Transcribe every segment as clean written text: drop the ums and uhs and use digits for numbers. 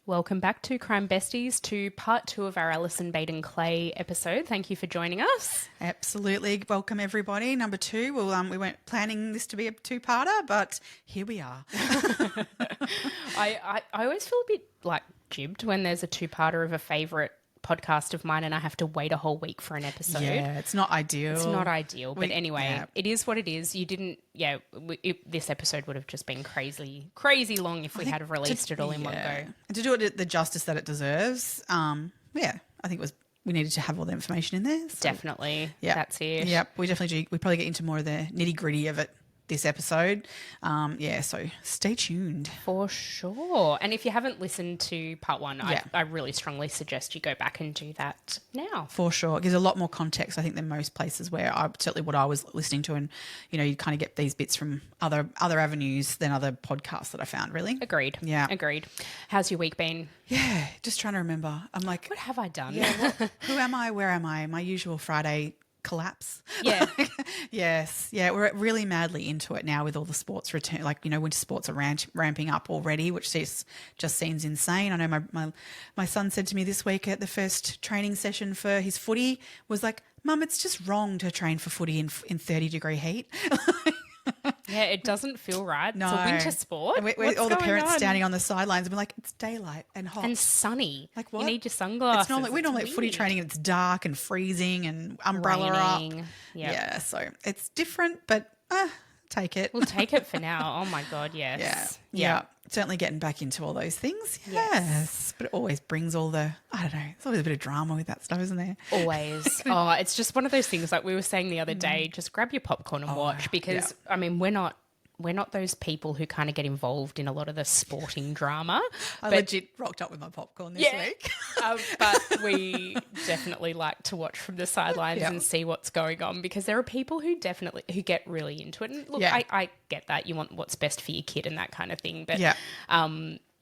Welcome back to Crime Besties, to part 2 of our Allison Baden-Clay episode. Thank you for joining us. Absolutely. Welcome, everybody. Number 2. Well, we weren't planning this to be a two-parter, but here we are. I always feel a bit like jibbed when there's a two-parter of a favourite podcast of mine and I have to wait a whole week for an episode. Yeah, it's not ideal. It's not ideal. But anyway, It is what it is. You didn't, this episode would have just been crazy long if we had released it all in one go. And to do it the justice that it deserves, I think we needed to have all the information in there. So, definitely. Yeah. That's it. Yep. We definitely do. We probably get into more of the nitty gritty of it this episode. So stay tuned. For sure. And if you haven't listened to part 1, I really strongly suggest you go back and do that now. For sure. It gives a lot more context, I think, than most places where certainly what I was listening to, and, you kind of get these bits from other avenues than other podcasts that I found, really. Agreed. Yeah. Agreed. How's your week been? Yeah, just trying to remember. I'm like, what have I done? Yeah, who am I? Where am I? My usual Friday collapse. Yeah. Yes. Yeah, we're really madly into it now with all the sports return. Like, winter sports are ramping up already, which just seems insane. I know my son said to me this week at the first training session for his footy was like, Mum, it's just wrong to train for footy in 30-degree heat. Yeah, it doesn't feel right. No. It's a winter sport. And all the parents standing on the sidelines and we're like, it's daylight and hot. And sunny. Like, what? You need your sunglasses. It's not we're normally at footy training and it's dark and freezing and umbrella raining. up. Yep. Yeah, so it's different, but take it. We'll take it for now. Oh, my God, yes. Yeah. Certainly getting back into all those things. Yes. But it always brings all the, I don't know, there's always a bit of drama with that stuff, isn't there? Always. It's just one of those things like we were saying the other day, just grab your popcorn and watch because, I mean, we're not those people who kind of get involved in a lot of the sporting drama. I legit rocked up with my popcorn this week. But we definitely like to watch from the sidelines and see what's going on because there are people who get really into it. And look, I get that. You want what's best for your kid and that kind of thing. But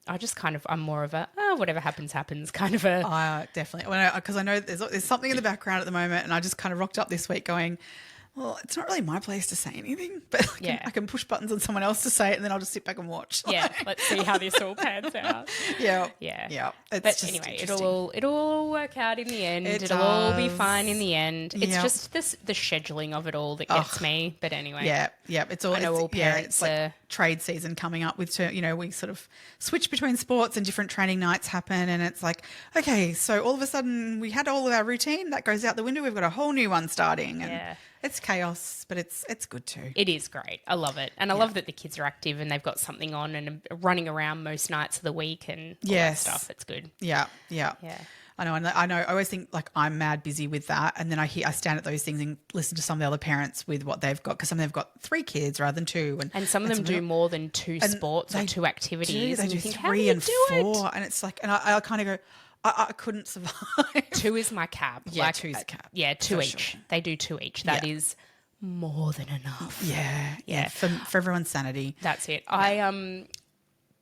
I just I'm more of a, whatever happens kind of a... definitely. Because I know there's something in the background at the moment and I just kind of rocked up this week going, well, it's not really my place to say anything, but I can push buttons on someone else to say it and then I'll just sit back and watch. Yeah, let's see how this all pans out. Yeah. But anyway, it'll all work out in the end. It'll all be fine in the end. It's just the scheduling of it all that gets me. But anyway. Yeah. It's all, I know all parents it's like trade season coming up with, we sort of switch between sports and different training nights happen and it's like, okay, so all of a sudden we had all of our routine that goes out the window. We've got a whole new one starting. And it's chaos, but it's good too. It is great. I love it. And I love that the kids are active and they've got something on and running around most nights of the week and all that stuff. It's good. Yeah. I know. I always think like I'm mad busy with that. And then I stand at those things and listen to some of the other parents with what they've got because some of them have got 3 kids rather than 2. And some of them do more than 2 sports or 2 activities. They do 3 and 4. And it's like, and I kind of go, I couldn't survive. 2 is my cap. Yeah, 2's cap. Yeah, 2 each. Sure. They do 2 each. That is more than enough. Yeah. For everyone's sanity. That's it. Yeah. In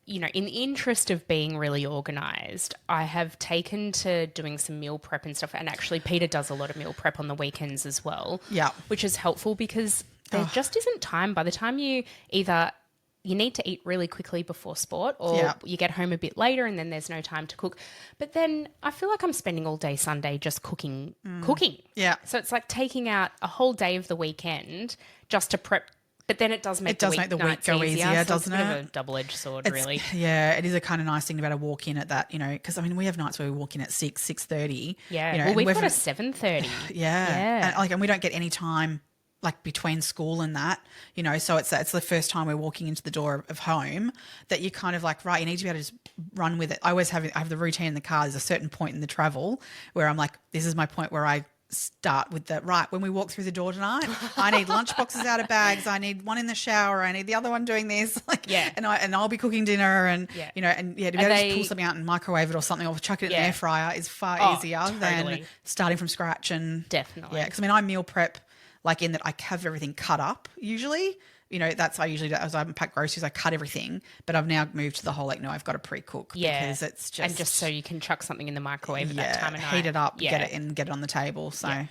the interest of being really organised, I have taken to doing some meal prep and stuff. And actually, Peter does a lot of meal prep on the weekends as well. Yeah. Which is helpful because there just isn't time. By the time you need to eat really quickly before sport or you get home a bit later and then there's no time to cook. But then I feel like I'm spending all day Sunday just cooking. Yeah. So it's like taking out a whole day of the weekend just to prep. But then it does make the week go easier, doesn't it? It's a bit of a double-edged sword, really. Yeah, it is a kind of nice thing to be able to walk in at that, because, we have nights where we walk in at 6:30. Yeah, we've got a 7:30. Yeah. And we don't get any time like between school and that, so it's the first time we're walking into the door of home that you kind of like, right, you need to be able to just run with it. I have the routine in the car. There's a certain point in the travel where I'm like, this is my point where I start with when we walk through the door tonight, I need lunch boxes out of bags. I need one in the shower. I need the other one doing this. And I'll be cooking dinner and, to be able to just pull something out and microwave it or something or chuck it in the air fryer is far easier than starting from scratch. And definitely. Yeah. Cause I meal prep, like in that I have everything cut up usually. That's I usually do. As I unpack groceries, I cut everything. But I've now moved to the whole I've got to pre-cook because it's just and just so you can chuck something in the microwave at that time of night. Heat it up, get it on the table. So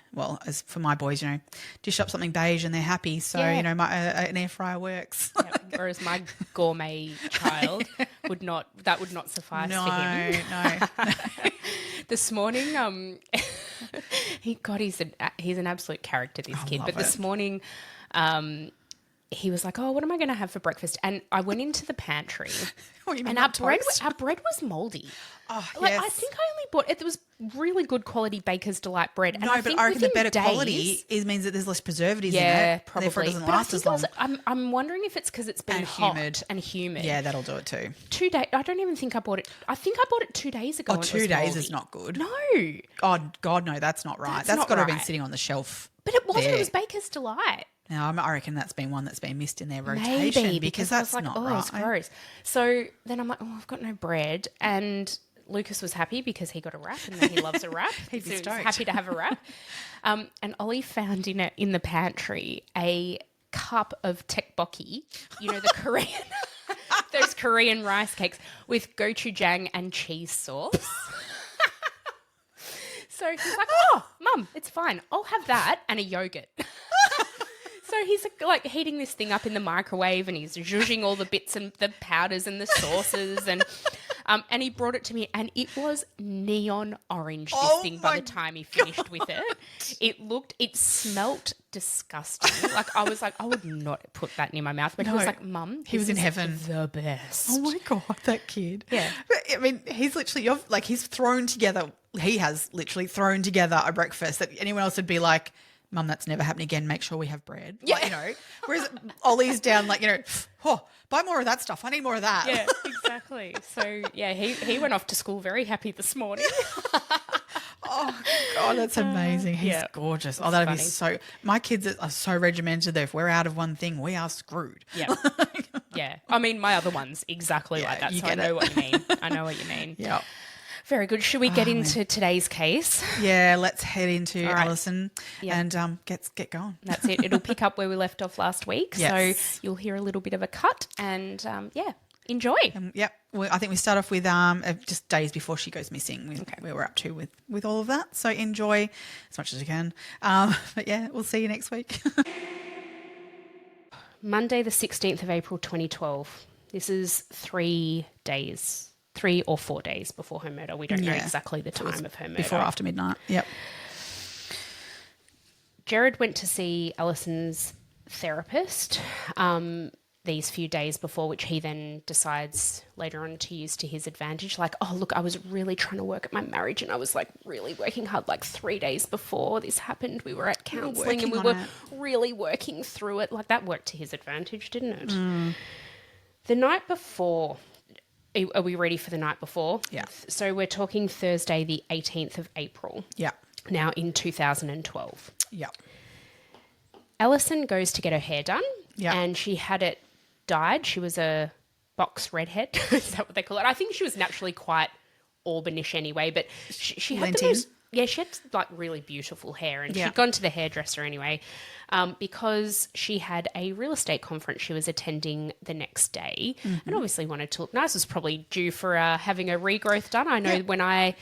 as for my boys, dish up something beige and they're happy. So an air fryer works. Whereas my gourmet child would not suffice No, for him. no. This morning, he's an absolute character, this kid. But this morning, he was like, "Oh, what am I going to have for breakfast?" And I went into the pantry, and our bread was moldy. Oh, like, yes. I think I only bought it. Was really good quality Baker's Delight bread. And No, but I reckon the better quality means that there's less preservatives in it. Yeah, probably. Therefore, it doesn't last as long. I'm wondering if it's because it's been hot and humid. Yeah, that'll do it too. 2 days. I don't even think I bought it. I think I bought it 2 days ago. Oh, 2 days is not good. No. God, no, that's not right. That's got to have been sitting on the shelf. But it wasn't. It was Baker's Delight. Now, I reckon that's been one that's been missed in their rotation. Maybe, because that's like, not right. right. It's gross. So then I'm like, I've got no bread. And Lucas was happy because he got a wrap and he loves a wrap. He'd be He's stoked. happy to have a wrap. And Ollie found in the pantry a cup of tteokbokki, the Korean, those Korean rice cakes with gochujang and cheese sauce. So he's like, "Oh, Mum, it's fine. I'll have that and a yogurt." So he's like heating this thing up in the microwave and he's zhuzhing all the bits and the powders and the sauces and he brought it to me and it was neon orange, this thing, by the time he finished with it. It smelt disgusting. Like, I was like, I would not put that near my mouth. But he was like, "Mum, he was in heaven. The best." Oh my God, that kid. Yeah. But, I mean, he's literally, he has literally thrown together a breakfast that anyone else would be like, "Mum, that's never happening again. Make sure we have bread." Yeah. Like, whereas Ollie's down like, buy more of that stuff. I need more of that. Yeah, exactly. So, yeah, he went off to school very happy this morning. Oh, God, that's amazing. He's gorgeous. Oh, that'd be so... My kids are so regimented that if we're out of one thing, we are screwed. Yeah. Yeah. I mean, my other one's exactly like that, so I know what you mean. I know what you mean. Yeah. Very good. Should we get into today's case? Yeah, let's head into Allison and get going. That's it. It'll pick up where we left off last week. Yes. So you'll hear a little bit of a cut and, enjoy. Well, I think we start off with just days before she goes missing, where we're up to with all of that. So enjoy as much as you can. But yeah, we'll see you next week. Monday the 16th of April 2012. This is 3 or 4 days before her murder. We don't know exactly the time of her murder. Before or after midnight. Yep. Gerard went to see Allison's therapist these few days before, which he then decides later on to use to his advantage. Like, "Oh, look, I was really trying to work at my marriage and I was like really working hard. Like 3 days before this happened, we were at counselling and we were really working through it." Like, that worked to his advantage, didn't it? Mm. The night before... Are we ready for the night before? Yeah. So we're talking Thursday, the 18th of April. Yeah. Now in 2012. Yeah. Allison goes to get her hair done. Yeah. And she had it dyed. She was a box redhead. Is that what they call it? I think she was naturally quite Auburnish anyway, but she had the most... Yeah, she had like really beautiful hair and she'd gone to the hairdresser anyway because she had a real estate conference she was attending the next day and obviously wanted to look nice. It was probably due for having a regrowth done. I know when I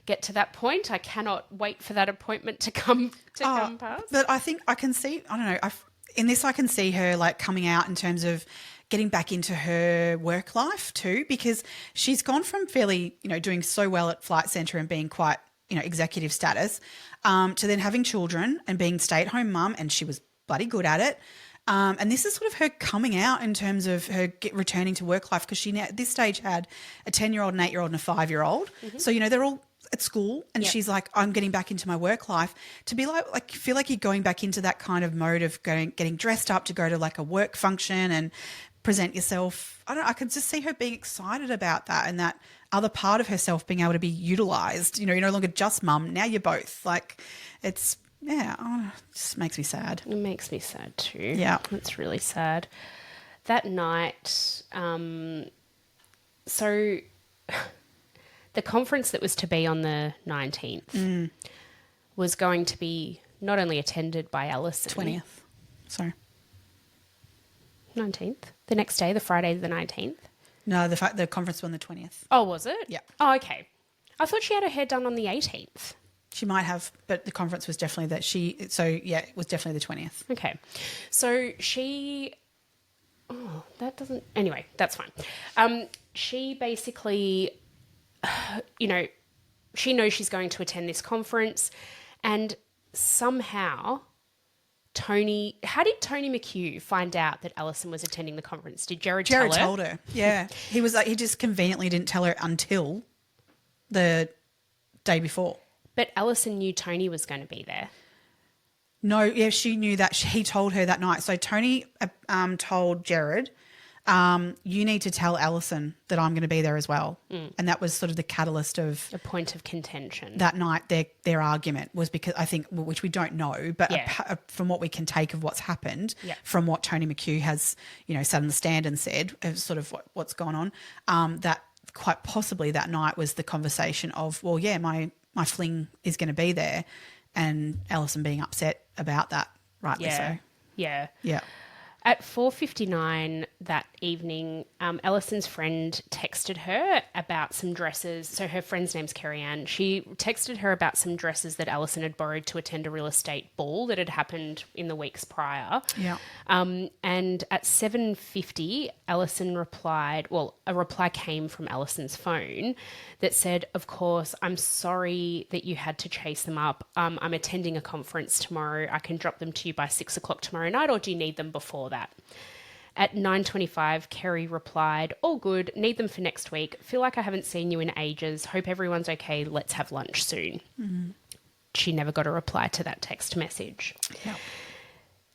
get to that point, I cannot wait for that appointment to come past. But I think I can see, I don't know, in this I can see her like coming out in terms of getting back into her work life too, because she's gone from fairly, doing so well at Flight Centre and being quite, executive status, to then having children and being stay-at-home mum, and she was bloody good at it. And this is sort of her coming out in terms of her returning to work life, because she now, at this stage had a 10-year-old, an 8-year-old and a 5-year-old. So, they're all at school and she's like, "I'm getting back into my work life." To be like feel like you're going back into that kind of mode of getting dressed up to go to like a work function and present yourself. I could just see her being excited about that and that other part of herself being able to be utilised. You're no longer just mum. Now you're both. Like, it's, it just makes me sad. It makes me sad too. Yeah. It's really sad. That night, so the conference that was to be on the 19th was going to be not only attended by Allison. 20th. Sorry. 19th? The next day, the Friday the 19th? No, the conference was on the 20th. Oh, was it? Yeah. Oh, okay. I thought she had her hair done on the 18th. She might have, but the conference was definitely it was definitely the 20th. Okay. So she... Oh, that doesn't... Anyway, that's fine. she basically, you know, she knows she's going to attend this conference, and somehow how did Tony McHugh find out that Allison was attending the conference? Did Gerard tell her? Gerard told her. Yeah. He just conveniently didn't tell her until the day before. But Allison knew Tony was going to be there. No, yeah, she knew that. He told her that night. So Tony told Gerard, you need to tell Allison that I'm going to be there as well. And that was sort of the catalyst of a point of contention. That night, their argument was because I think, which we don't know, but from what we can take of what's happened, from what Tony McHugh has, sat on the stand and said, of sort of what's gone on, that quite possibly that night was the conversation of, well, yeah, my fling is going to be there, and Allison being upset about that, rightly so. Yeah. Yeah. At 4:59 that evening, Allison's friend texted her about some dresses. So her friend's name's Kerry Ann. She texted her about some dresses that Allison had borrowed to attend a real estate ball that had happened in the weeks prior. Yeah. And at 7:50, Allison replied, a reply came from Allison's phone that said, of course, I'm sorry that you had to chase them up. I'm attending a conference tomorrow. I can drop them to you by 6 o'clock tomorrow night, or do you need them before that? At 9:25, Kerry replied, all good, need them for next week. Feel like I haven't seen you in ages. Hope everyone's okay. Let's have lunch soon. Mm-hmm. She never got a reply to that text message. Yeah.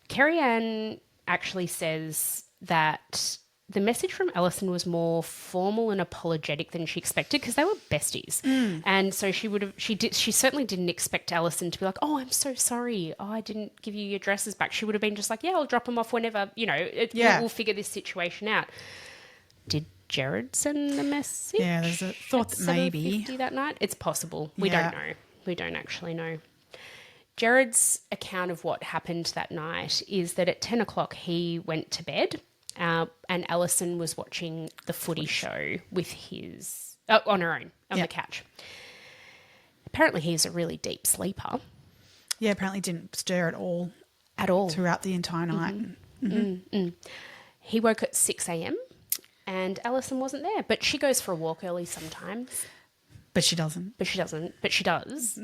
Kerry Ann actually says that the message from Allison was more formal and apologetic than she expected, because they were besties. And so she certainly didn't expect Allison to be like, oh, I'm so sorry. Oh, I didn't give you your dresses back. She would have been just like, yeah, I'll drop them off whenever, we'll figure this situation out. Did Gerard send the message? Yeah, there's a thought that maybe. That night? It's possible. We don't know. We don't actually know. Gerard's account of what happened that night is that at 10 o'clock he went to bed. And Allison was watching the footy show with on her own on the couch. Apparently he's a really deep sleeper. Yeah, apparently didn't stir at all. At all. Throughout the entire night. He woke at 6 a.m. and Allison wasn't there, but she goes for a walk early sometimes. But she doesn't. But she does.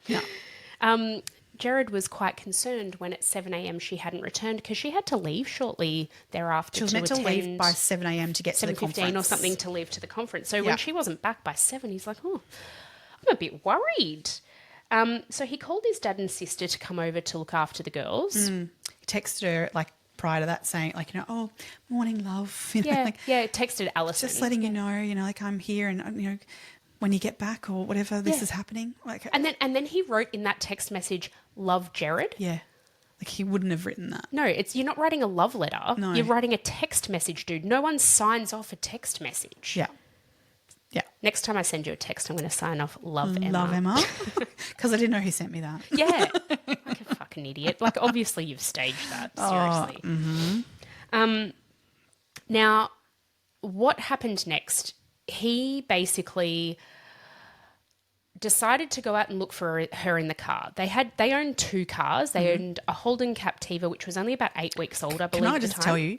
No. Gerard was quite concerned when at 7 a.m. she hadn't returned, because she had to leave shortly thereafter. She was meant to leave by 7 a.m. to get to the conference. 7:15 or something to leave to the conference. So when she wasn't back by 7, he's like, oh, I'm a bit worried. So he called his dad and sister to come over to look after the girls. He texted her prior to that saying oh, morning, love. Texted Allison. Just letting you know, I'm here, and, when you get back or whatever, this is happening. And then he wrote in that text message, love, Gerard. Yeah. He wouldn't have written that. No, you're not writing a love letter. No. You're writing a text message, dude. No one signs off a text message. Yeah. Yeah. Next time I send you a text, I'm going to sign off love, Emma. Love, Emma. Because I didn't know who sent me that. Yeah. Like a fucking idiot. Obviously you've staged that. Seriously. Now, what happened next? He basically decided to go out and look for her in the car. They owned 2 cars. They owned a Holden Captiva, which was only about 8 weeks old, I believe. Can I just tell you,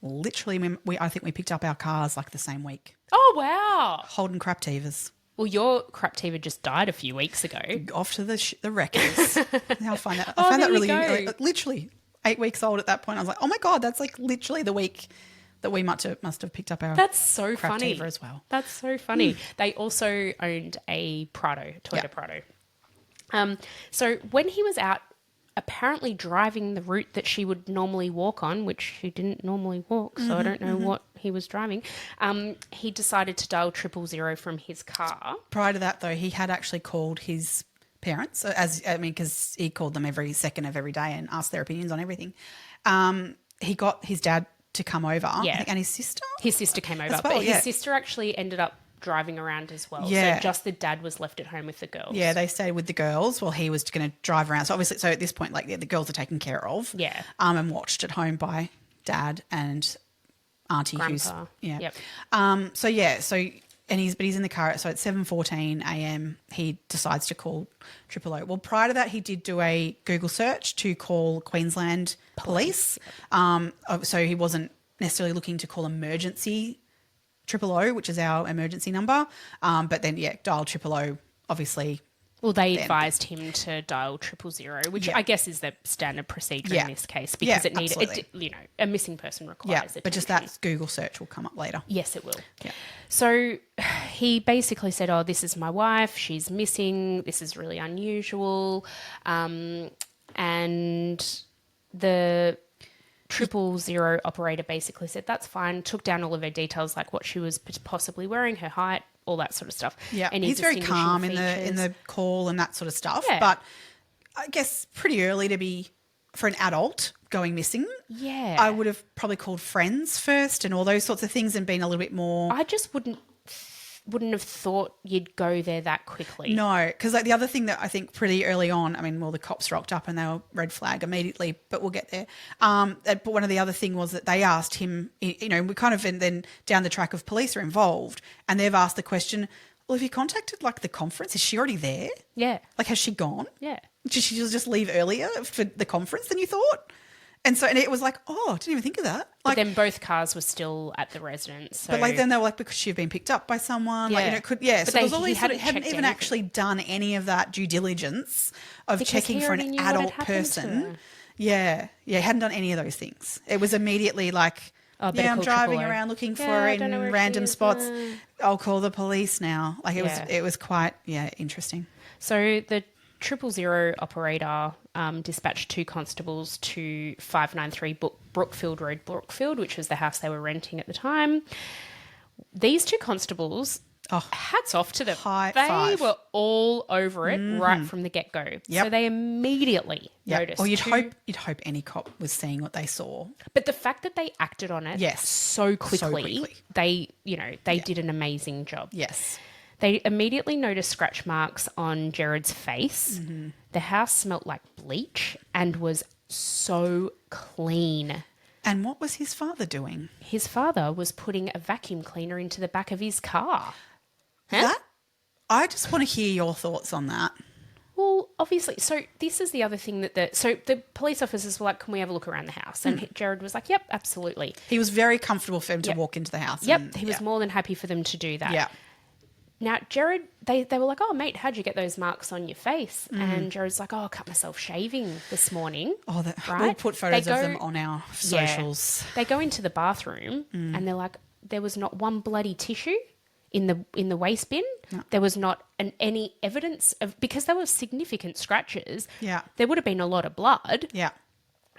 literally, I think we picked up our cars the same week. Oh, wow. Holden Captivas. Well, your Captiva just died a few weeks ago. Off to the wreckers. I find that really, literally 8 weeks old at that point. I was like, oh my God, that's literally the week that we must have picked up our That's so funny as well. That's so funny. They also owned a Toyota Prado. So when he was out apparently driving the route that she would normally walk on, which she didn't normally walk, so I don't know what he was driving, he decided to dial 000 from his car. Prior to that, though, he had actually called his parents, because he called them every second of every day and asked their opinions on everything. He got his dad to come over, and his sister? His sister came over, but his sister actually ended up driving around as well. Yeah. So just the dad was left at home with the girls. Yeah, they stayed with the girls while he was going to drive around. So obviously, at this point, the girls are taken care of. Yeah. And watched at home by dad and auntie. Grandpa. Yep. He's in the car. So at 7:14 a.m. he decides to call 000. Well, prior to that, he did do a Google search to call Queensland Police. So he wasn't necessarily looking to call emergency 000, which is our emergency number. But then, dial 000, obviously. Well, they advised him to dial 000, which I guess is the standard procedure in this case because it needed, a missing person requires attention. But just that Google search will come up later. Yes, it will. Yeah. So he basically said, oh, this is my wife. She's missing. This is really unusual. And the 000 operator basically said, that's fine, took down all of her details, like what she was possibly wearing, her height, all that sort of stuff. Yeah, he's very calm in the call and that sort of stuff. Yeah. But I guess pretty early to be, for an adult going missing. Yeah. I would have probably called friends first and all those sorts of things and been a little bit more... I just wouldn't have thought you'd go there that quickly. No, because like the other thing that I think pretty early on, I mean, well, the cops rocked up and they were red flag immediately, but we'll get there. But one of the other thing was that they asked him, we kind of, and then down the track of police are involved and they've asked the question, well, have you contacted like the conference? Is she already there? Yeah. Like, has she gone? Yeah. Did she just leave earlier for the conference than you thought? And it was like, oh, didn't even think of that. But then both cars were still at the residence. So. But like then they were like, because she'd been picked up by someone. Yeah. Like, it could, yeah. But so there was all he these hadn't even actually done any of that due diligence of checking for an adult person. Yeah. Yeah. Hadn't done any of those things. It was immediately like, I'm driving around looking for her in random spots. I'll call the police now. Like it was quite, interesting. So the 000 operator dispatched 2 constables to 593 Brookfield Road, Brookfield, which was the house they were renting at the time. These 2 constables, hats off to them. They were all over it right from the get-go. Yep. So they immediated noticed. Well, you'd hope any cop was seeing what they saw. But the fact that they acted on it so quickly. They did an amazing job. Yes. They immediately noticed scratch marks on Gerard's face. Mm-hmm. The house smelt like bleach and was so clean. And what was his father doing? His father was putting a vacuum cleaner into the back of his car. Huh? I just want to hear your thoughts on that. Well, obviously, so this is the other thing that the police officers were like, can we have a look around the house? And Gerard was like, yep, absolutely. He was very comfortable for him to walk into the house. Yep, he was more than happy for them to do that. Yeah. Now, Gerard, they were like, oh, mate, how'd you get those marks on your face? And Gerard's like, oh, I cut myself shaving this morning. Oh, right? We'll put photos of them on our socials. They go into the bathroom and they're like, there was not one bloody tissue in the waste bin. No. There was not any evidence of, because there were significant scratches. Yeah. There would have been a lot of blood. Yeah.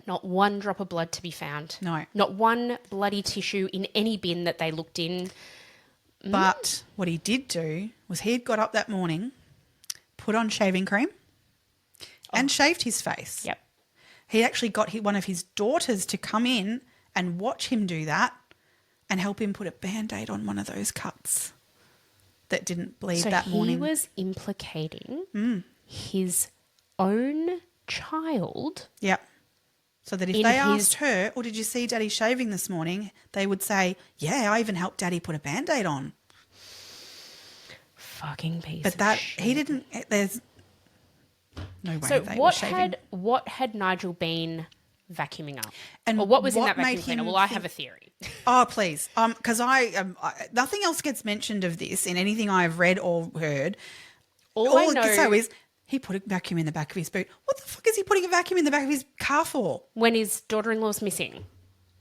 Not one drop of blood to be found. No. Not one bloody tissue in any bin that they looked in. But what he did do was he had got up that morning, put on shaving cream and shaved his face. Yep. He actually got one of his daughters to come in and watch him do that and help him put a Band-Aid on one of those cuts that didn't bleed that morning. So he was implicating his own child. Yep. So that if they asked her, did you see Daddy shaving this morning? They would say, yeah, I even helped Daddy put a Band-Aid on. Fucking piece of shit. But he didn't, there's no way they were shaving. What had Nigel been vacuuming up? And or what was in that vacuum cleaner? Well, I have a theory. Oh, please. Because nothing else gets mentioned of this in anything I've read or heard. All I know is he put a vacuum in the back of his boot. What the fuck is he putting a vacuum in the back of his car for? When his daughter-in-law's missing.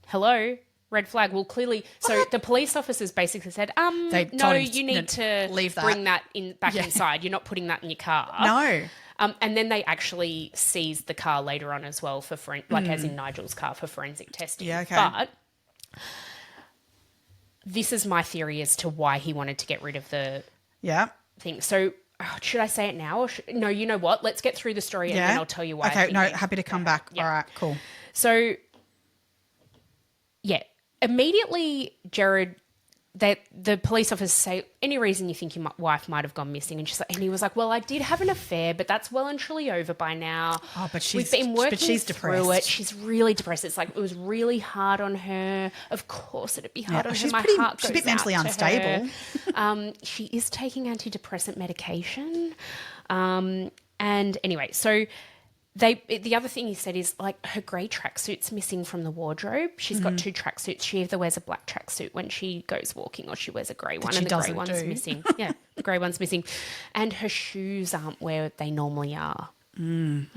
Hello? Red flag. Well, clearly. So the police officers basically said, no, you need to bring that back inside. You're not putting that in your car. No. And then they actually seized the car later on as well for as in Nigel's car for forensic testing. Yeah, okay. But this is my theory as to why he wanted to get rid of the thing. So should I say it now? Or no, you know what? Let's get through the story and then I'll tell you why. Okay, happy to come back. Yeah. All right, cool. So, immediately Gerard, the police officers say, any reason you think your wife might have gone missing? And he was like, well, I did have an affair, but that's well and truly over by now. Oh, but we've been working she's through depressed. it. She's really depressed. It's like it was really hard on her. Of course, it'd be hard on her. She's My heart goes a bit mentally out unstable. She is taking antidepressant medication. And anyway, so The other thing he said is, like, her grey tracksuit's missing from the wardrobe. She's got 2 tracksuits. She either wears a black tracksuit when she goes walking or she wears a grey one, and the grey one's missing. Yeah, the grey one's missing. And her shoes aren't where they normally are.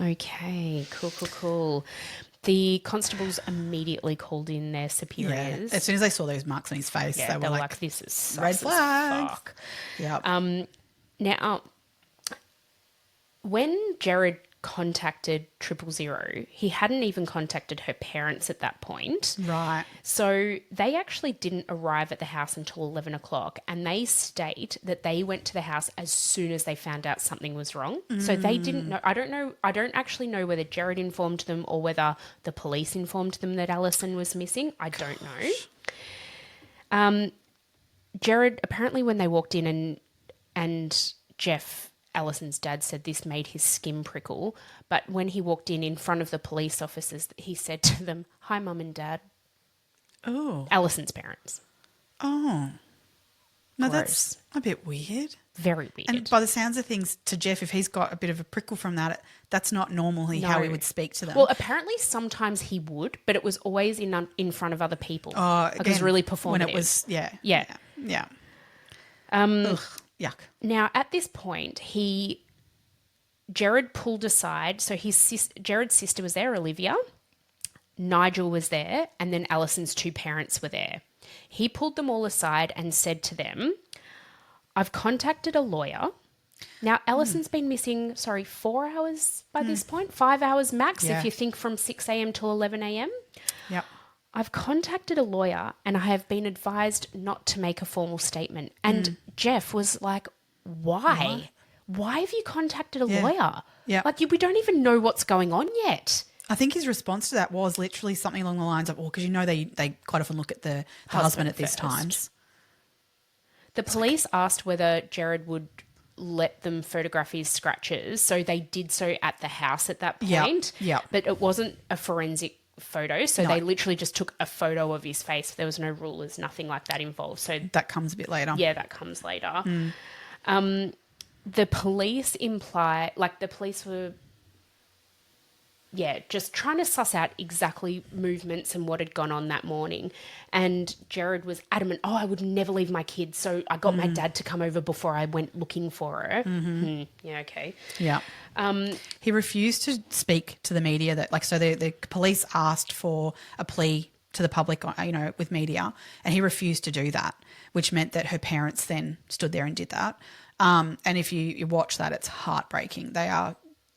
Okay, cool. The constables immediately called in their superiors. Yeah. As soon as they saw those marks on his face, they were like, this is sus red as flag. fuck. Yeah. Now, when Gerard contacted 000, he hadn't even contacted her parents at that point. Right. So they actually didn't arrive at the house until 11 o'clock, and they state that they went to the house as soon as they found out something was wrong. So they didn't know. I don't actually know whether Gerard informed them or whether the police informed them that Allison was missing. I don't know. Gerard, apparently when they walked in and Jeff, Allison's dad, said this made his skin prickle, but when he walked in front of the police officers, he said to them, "Hi, Mum and Dad." Oh. Allison's parents. Oh. No, Gross. that's a bit weird. Very weird. And by the sounds of things, to Jeff, if he's got a bit of a prickle from that, that's not normally how he would speak to them. Well, apparently sometimes he would, but it was always in front of other people. Oh, it was really performative. When it was, yeah. Ugh, yuck. Now, at this point, Gerard pulled aside. So Gerard's sister was there, Olivia. Nigel was there, and then Allison's 2 parents were there. He pulled them all aside and said to them, "I've contacted a lawyer." Now, Allison's been missing, 4 hours by this point, 5 hours max, if you think from 6 a.m. till 11 a.m. Yep. "I've contacted a lawyer and I have been advised not to make a formal statement." And Jeff was like, why? Why have you contacted a lawyer? Yeah. Like, we don't even know what's going on yet. I think his response to that was literally something along the lines of, well, because they quite often look at the husband at these times. The police asked whether Gerard would let them photograph his scratches, so they did so at the house at that point. Yeah. But it wasn't a forensic photo, so they literally just took a photo of his face. There was no rulers, nothing like that involved. So that comes a bit later. Yeah, that comes later. The police were just trying to suss out exactly movements and what had gone on that morning. And Gerard was adamant, I would never leave my kids, so I got my dad to come over before I went looking for her. Yeah, okay. Yeah. He refused to speak to the media. The police asked for a plea to the public, with media, and he refused to do that, which meant that her parents then stood there and did that. And if you watch that, it's heartbreaking. They are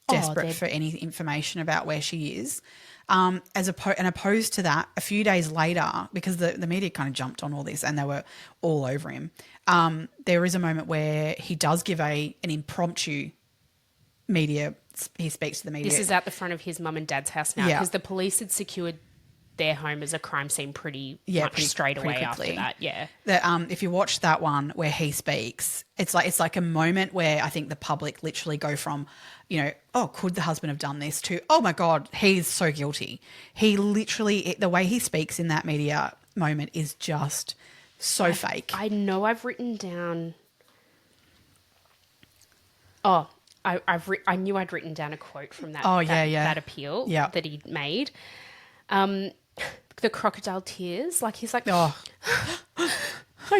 desperate for any information about where she is. And opposed to that, a few days later, because the media kind of jumped on all this and they were all over him, there is a moment where he does give an impromptu media. He speaks to the media. This is at the front of his mum and dad's house now, because the police had secured their home as a crime scene pretty straight away after that. Yeah. If you watch that one where he speaks, it's like a moment where I think the public literally go from, could the husband have done this, to, oh my God, he's so guilty. He literally, the way he speaks in that media moment is just so fake. I know I've written down. I knew I'd written down a quote from that. That appeal that he made. The crocodile tears, he's like, no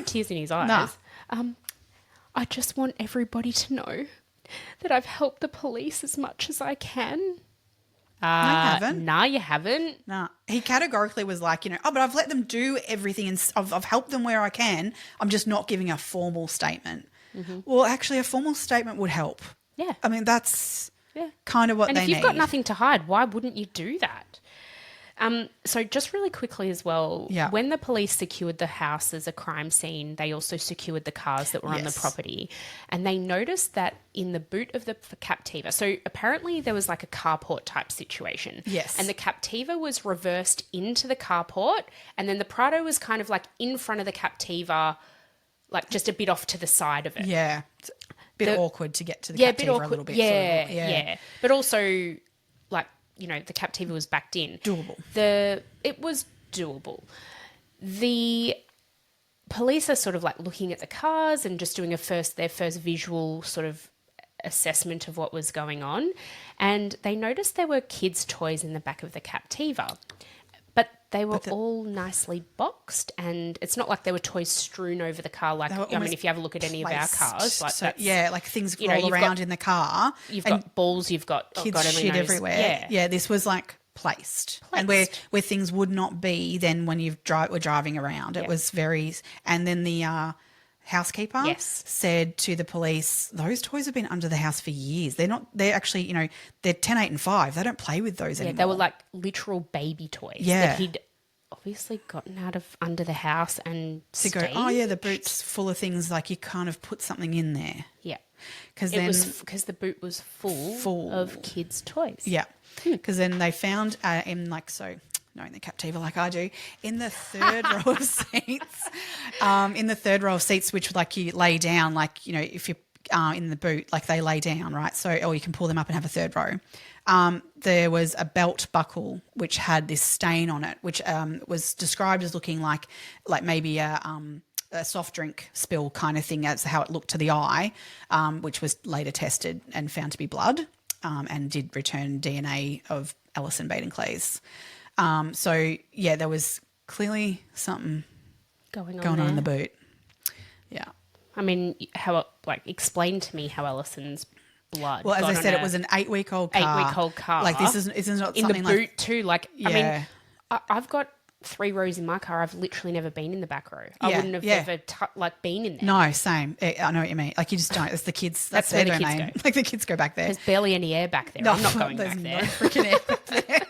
tears in his eyes. Nah. I just want everybody to know that I've helped the police as much as I can. No, you haven't. Nah, you haven't. Nah. He categorically was like, but I've let them do everything and I've helped them where I can. I'm just not giving a formal statement. Mm-hmm. Well, actually, a formal statement would help. Yeah. I mean, that's kind of what they need. And if you've got nothing to hide, why wouldn't you do that? So just really quickly as well, when the police secured the house as a crime scene, they also secured the cars that were on the property, and they noticed that in the boot of the Captiva, so apparently there was like a carport type situation. Yes. And the Captiva was reversed into the carport, and then the Prado was kind of like in front of the Captiva, like just a bit off to the side of it. Yeah. It's a bit awkward to get to the Captiva a little bit. Yeah. But also, the Captiva was backed in. Doable. It was doable. The police are sort of like looking at the cars and just doing their first visual sort of assessment of what was going on, and they noticed there were kids' toys in the back of the Captiva. But they were all nicely boxed, and it's not like there were toys strewn over the car. Like, I mean, if you have a look at any of our cars, like so, like things roll around in the car. You've got balls, you've got kids shit everywhere. Yeah, this was like placed. And where things would not be then when you were driving around. It was very, and then the housekeeper said to the police, those toys have been under the house for years. They're actually, they're 10, 8 and 5. They don't play with those anymore. They were like literal baby toys that he'd obviously gotten out of under the house and staged. The boot's full of things, like you kind of put something in there. Yeah. Because the boot was full of kids' toys. Yeah. Because then they found knowing the Captiva like I do, in the third row of seats, which like you lay down, like, if you're in the boot, like they lay down, right? So, or you can pull them up and have a third row. There was a belt buckle which had this stain on it, which was described as looking like maybe a soft drink spill kind of thing. That's how it looked to the eye, which was later tested and found to be blood, and did return DNA of Allison Baden-Clay's. There was clearly something going on in the boot. Yeah. I mean, explain to me how Allison's blood. Well, as I said, it was an 8-week-old car. Like this is not in something the boot like, too. Like, I mean, I've got 3 rows in my car. I've literally never been in the back row. I wouldn't have ever been in there. No, same. I know what you mean. Like you just don't. It's the kids. That's where the kids go. Like the kids go back there. There's barely any air back there. No, I'm not going back there. There's no freaking air back there.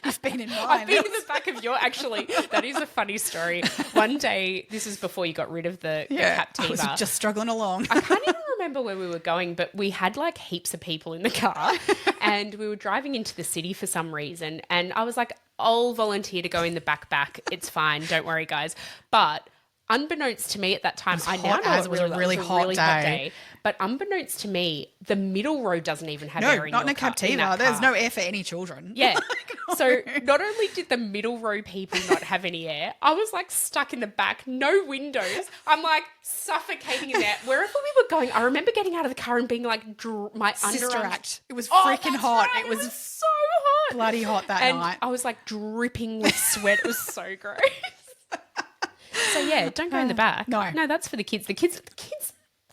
You've been in mine. I've been in the back of your. Actually, that is a funny story. One day, this is before you got rid of the Captiva. I was just struggling along. I can't even remember where we were going, but we had like heaps of people in the car, and we were driving into the city for some reason. And I was like, I'll volunteer to go in the back. It's fine. Don't worry, guys. But unbeknownst to me at that time, I now know it was a really hot day. But unbeknownst to me, the middle row doesn't even have air in not in a Captiva. There's no air for any children. Yeah. So not only did the middle row people not have any air, I was like stuck in the back, no windows. I'm like suffocating in there. Wherever we were going, I remember getting out of the car and being like, my Sister underarms. Act. It was freaking hot. Right. It was so hot. Bloody hot that night. I was like dripping with sweat. It was so gross. So yeah, don't go in the back. No, that's for the kids. The kids,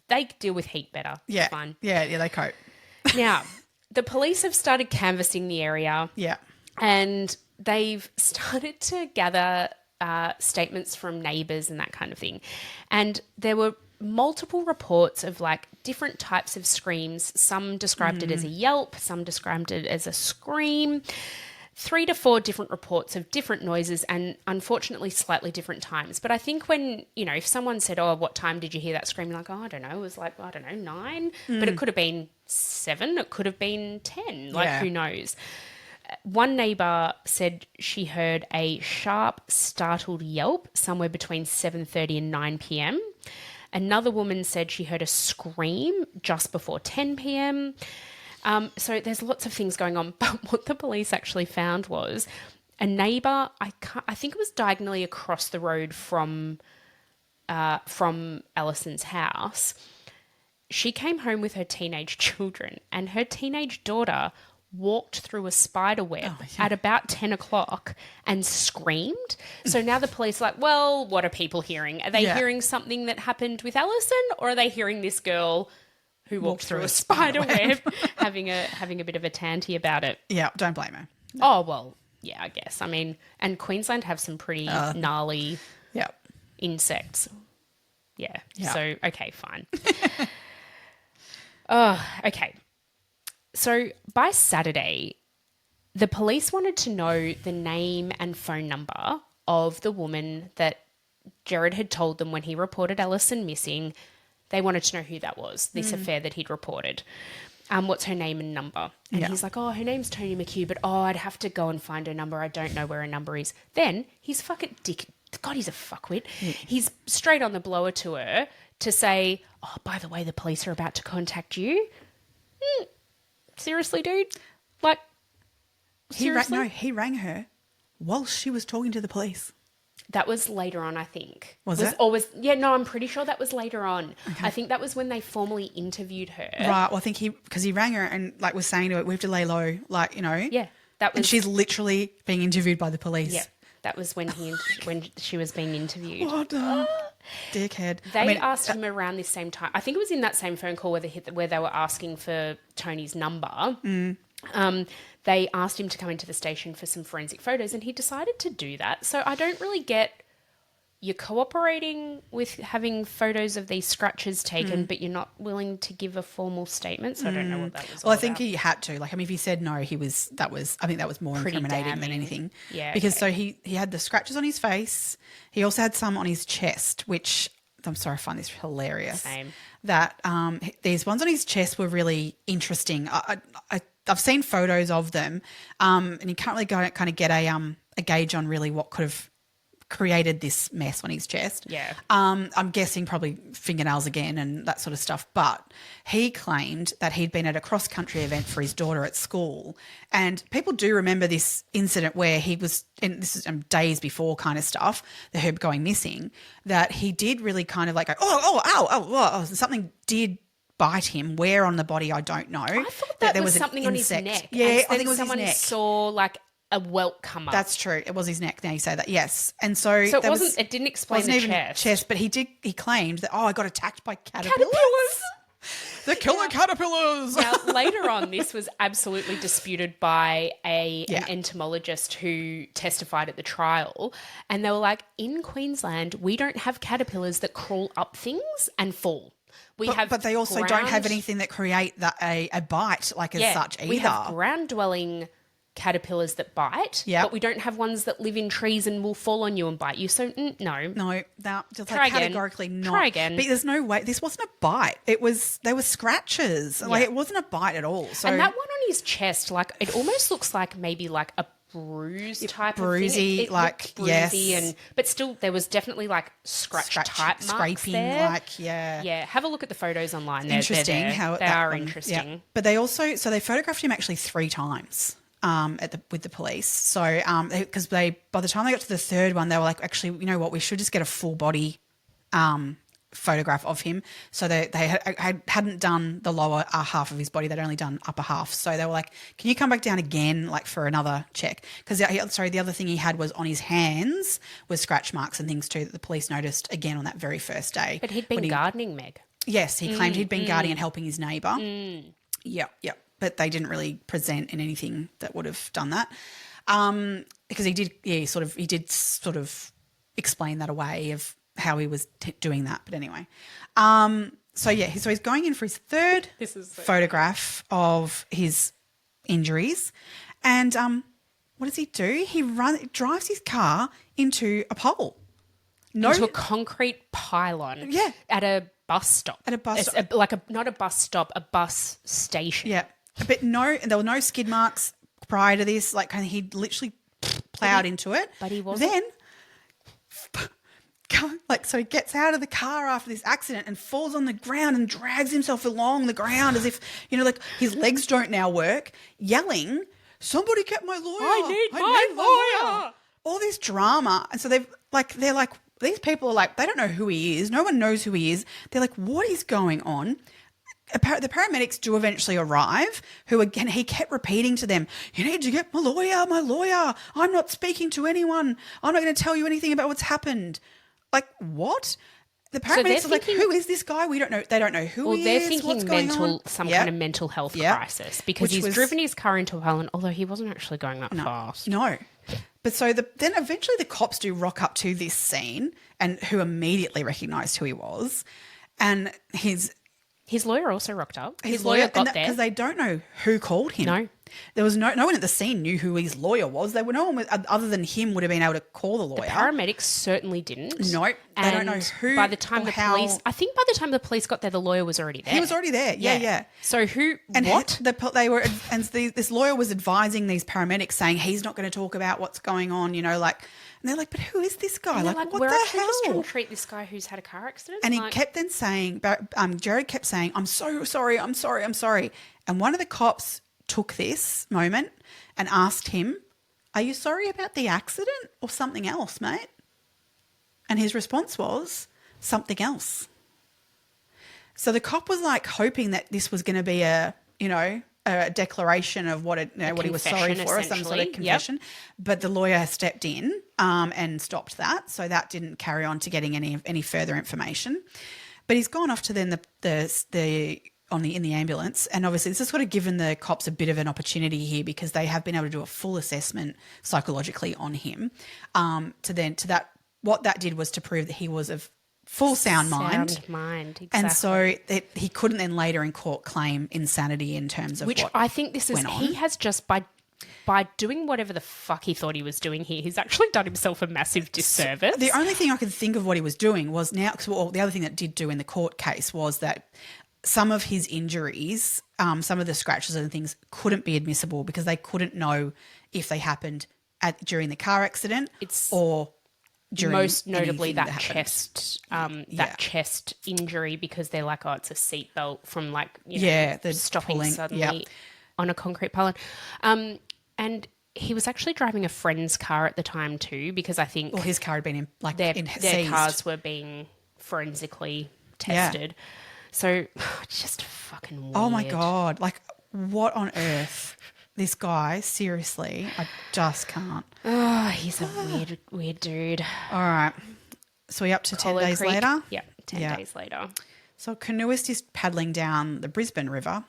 they deal with heat better. Yeah, it's fine. Yeah, they cope. Now, the police have started canvassing the area. Yeah, and they've started to gather statements from neighbours and that kind of thing. And there were multiple reports of like different types of screams. Some described it as a yelp. Some described it as a scream. 3 to 4 different reports of different noises and unfortunately slightly different times. But I think when, if someone said, oh, what time did you hear that scream? Like, oh, I don't know. It was like, 9. But it could have been 7. It could have been 10. Like, who knows? One neighbour said she heard a sharp, startled yelp somewhere between 7:30 and 9 p.m. Another woman said she heard a scream just before 10 p.m. So there's lots of things going on. But what the police actually found was a neighbour, I think it was diagonally across the road from Allison's house. She came home with her teenage children and her teenage daughter walked through a spider web at about 10 o'clock and screamed. So now the police are like, well, what are people hearing? Are they hearing something that happened with Allison, or are they hearing this girl who walked through a spider web having a bit of a tanty about it? Yeah, don't blame her. No. Oh, well, yeah, I guess. I mean, and Queensland have some pretty gnarly insects. Yeah. So, okay, fine. Okay. So by Saturday, the police wanted to know the name and phone number of the woman that Gerard had told them when he reported Allison missing. They wanted to know who that was, this affair that he'd reported. What's her name and number? And he's like, oh, her name's Tony McHugh, but I'd have to go and find her number. I don't know where her number is. Then he's fucking dick. God, he's a fuckwit. Yeah. He's straight on the blower to her to say, oh, by the way, the police are about to contact you. Seriously, dude? Like, seriously? He rang her while she was talking to the police. That was later on, I think. Was it? No, I'm pretty sure that was later on. Okay. I think that was when they formally interviewed her. Right. Well, I think because he rang her and like was saying to her, we have to lay low, like, you know. Yeah. And she's literally being interviewed by the police. Yeah. That was when when she was being interviewed. What a dickhead. They asked him around this same time. I think it was in that same phone call where they were asking for Tony's number. They asked him to come into the station for some forensic photos, and he decided to do that. So I don't really get, you're cooperating with having photos of these scratches taken, but you're not willing to give a formal statement. So I don't know what that was. Well, I think he had to. Like, I mean, if he said no, I think that was more pretty incriminating than anything. Yeah. Because so he had the scratches on his face. He also had some on his chest, which I'm sorry, I find this hilarious. Same. That these ones on his chest were really interesting. I've seen photos of them, and you can't really kind of get a gauge on really what could have created this mess on his chest. Yeah. I'm guessing probably fingernails again and that sort of stuff. But he claimed that he'd been at a cross-country event for his daughter at school. And people do remember this incident where he was, and this is days before kind of stuff, the herb going missing, that he did really kind of like, something did bite him. Where on the body, I don't know. I thought that there was something on his neck. Yeah, I think it was someone his neck. Saw like a welt come up. That's true. It was his neck. Now you say that, yes. And so it didn't explain the chest, but he claimed that I got attacked by caterpillars. The killer caterpillars. Now later on, this was absolutely disputed by an entomologist who testified at the trial, and they were like, in Queensland, we don't have caterpillars that crawl up things and fall. But they also don't have anything that create a bite like as such either. We have ground-dwelling caterpillars that bite, but we don't have ones that live in trees and will fall on you and bite you. So no, just like categorically not. Try again. But there's no way. This wasn't a bite. They were scratches. Like it wasn't a bite at all. So and that one on his chest, like it almost looks like maybe like a bruise type of thing. It like bruisey but still there was definitely like scratch type marks scraping there. Yeah. Have a look at the photos online. Interesting how they are interesting. Yeah. But they photographed him actually 3 times. With the police. So, because by the time they got to the third one, they were like, actually, you know what, we should just get a full body photograph of him. So they hadn't done the lower half of his body; they'd only done upper half. So they were like, can you come back down again, like for another check? Because the other thing he had was on his hands was scratch marks and things too that the police noticed again on that very first day. But he'd been gardening, Meg. Yes, he claimed he'd been guarding and helping his neighbour. Yep. But they didn't really present in anything that would have done that, because he did sort of explain that away of how he was doing that. But anyway, so he's going in for his third photograph of his injuries, and what does he do? He drives his car into a pole, into a concrete pylon. Yeah, at a bus stop. Not a bus stop, a bus station. Yeah. But there were no skid marks prior to this. Like, he literally plowed into it. But he wasn't. Then, so he gets out of the car after this accident and falls on the ground and drags himself along the ground as if, his legs don't now work, yelling, "Somebody get my lawyer! I need my lawyer!" All this drama. And so they're like, these people are like, they don't know who he is. No one knows who he is. They're like, what is going on? The paramedics do eventually arrive, who again, he kept repeating to them, "You need to get my lawyer. I'm not speaking to anyone. I'm not going to tell you anything about what's happened." Like, what? The paramedics are like, who is this guy? We don't know. They don't know who he is. What's going on? Some kind of mental health crisis, because he's driven his car into a pylon, although he wasn't actually going that fast. No. But so then eventually the cops do rock up to this scene, and who immediately recognised who he was. And his lawyer also rocked up. His lawyer got there. Because they don't know who called him. No. There was no one at the scene knew who his lawyer was. No one other than him would have been able to call the lawyer. The paramedics certainly didn't. No, they don't know who. By the time the police got there, the lawyer was already there. He was already there. Yeah. So who? And what? This lawyer was advising these paramedics, saying he's not going to talk about what's going on. And they're like, but who is this guy? Like, what we're the actually hell? just trying to treat this guy who's had a car accident. And he kept then saying, Gerard kept saying, "I'm so sorry, I'm sorry, I'm sorry." And one of the cops took this moment and asked him, "Are you sorry about the accident or something else, mate?" And his response was something else. So the cop was like hoping that this was going to be a declaration of what he was sorry for, or some sort of confession. Yep. But the lawyer stepped in and stopped that, so that didn't carry on to getting any further information. But he's gone off to then in the ambulance, and obviously this has sort of given the cops a bit of an opportunity here because they have been able to do a full assessment psychologically on him. What that did was to prove that he was of full sound mind. Exactly. And so he couldn't then later in court claim insanity in terms of which what I think this is he has just by doing whatever the fuck he thought he was doing here, he's actually done himself a massive disservice. The only thing I could think of what he was doing was the other thing that did do in the court case was that some of his injuries, some of the scratches and things couldn't be admissible because they couldn't know if they happened during the car accident or most notably that chest injury, because they're like, oh, it's a seatbelt from the stopping suddenly on a concrete pylon. And he was actually driving a friend's car at the time too, because I think his car had been their cars were being forensically tested. Yeah. So just fucking weird. Oh my God. Like, what on earth? This guy, seriously, I just can't. Oh, he's a weird dude. All right. So we're up to 10 days later? Yeah, 10 days later. So a canoeist is paddling down the Brisbane River,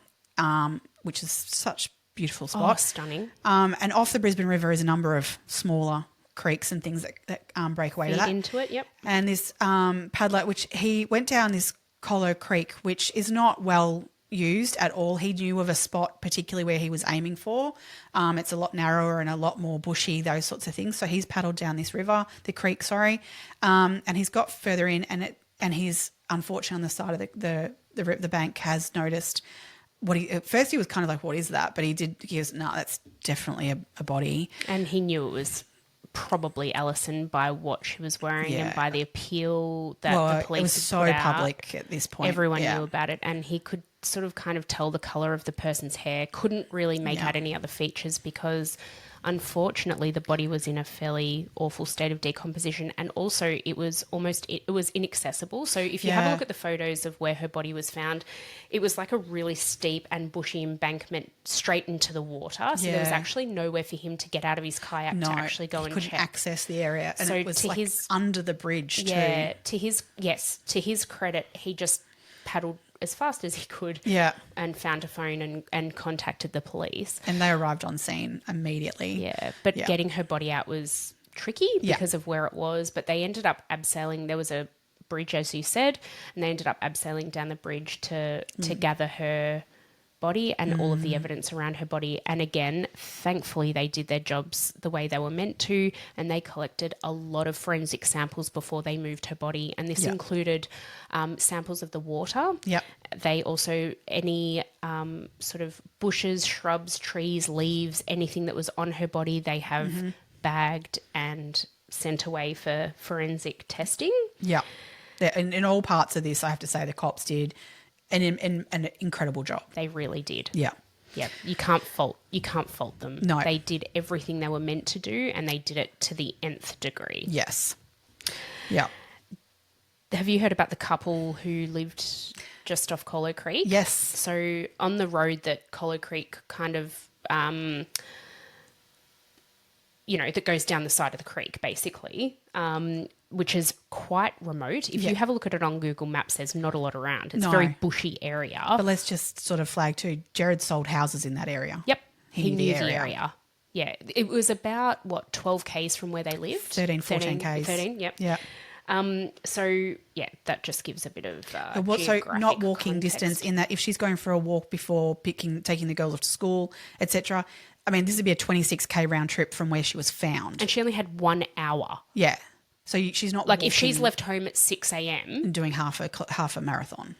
which is such a beautiful spot. Oh, stunning. And off the Brisbane River is a number of smaller creeks and things that break away to that. Feed into it, yep. And this paddler, which he went down this Colo Creek, which is not well used at all. He knew of a spot particularly where he was aiming for. It's a lot narrower and a lot more bushy, those sorts of things. So he's paddled down this creek, and he's got further in, and he's unfortunately on the side of the bank has noticed at first he was kind of like, what is that? But he goes, no, that's definitely a body. And he knew it was probably Allison by what she was wearing and by the appeal that the police it was so public at this point. Everyone knew about it, and he could sort of kind of tell the colour of the person's hair, couldn't really make out any other features because unfortunately the body was in a fairly awful state of decomposition, and also it was inaccessible. So if you have a look at the photos of where her body was found, it was like a really steep and bushy embankment straight into the water. So there was actually nowhere for him to get out of his kayak to actually go and check. He couldn't access the area, and so it was under the bridge too. Yeah, to his credit, he just paddled as fast as he could and found a phone and contacted the police. And they arrived on scene immediately. Yeah, but getting her body out was tricky because of where it was. But they ended up abseiling. There was a bridge, as you said, and they ended up abseiling down the bridge to gather her body and all of the evidence around her body. And again, thankfully they did their jobs the way they were meant to, and they collected a lot of forensic samples before they moved her body, and this included samples of the water. They also any sort of bushes, shrubs, trees, leaves, anything that was on her body, they have bagged and sent away for forensic testing. In all parts of this, I have to say the cops did an incredible job. They really did. Yeah. You can't fault them. No. They did everything they were meant to do, and they did it to the nth degree. Yes. Yeah. Have you heard about the couple who lived just off Colo Creek? Yes. So on the road that Colo Creek kind of, that goes down the side of the creek, basically, which is quite remote. If you have a look at it on Google Maps, there's not a lot around. It's a very bushy area. But let's just sort of flag too, Gerard sold houses in that area. Yep. He knew the area. Yeah. It was about, 12 Ks from where they lived? 14 Ks. 13, yep. Yeah. That just gives a bit of so not walking context. Distance in that if she's going for a walk before taking the girls off to school, etc. I mean, this would be a 26K round trip from where she was found. And she only had 1 hour. Yeah. So she's not like if she's left home at 6 a.m. and doing half a marathon.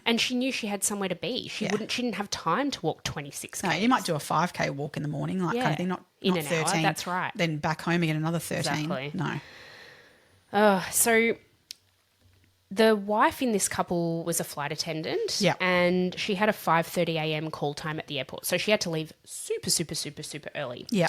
And she knew she had somewhere to be. She didn't have time to walk 26K. No, you might do a 5K walk in the morning, kind of thing. Not in an 13. hour. That's right. Then back home again another 13. Exactly. No. So the wife in this couple was a flight attendant. Yeah. And she had a 5:30 a.m. call time at the airport. So she had to leave super, super, super, super early. Yeah.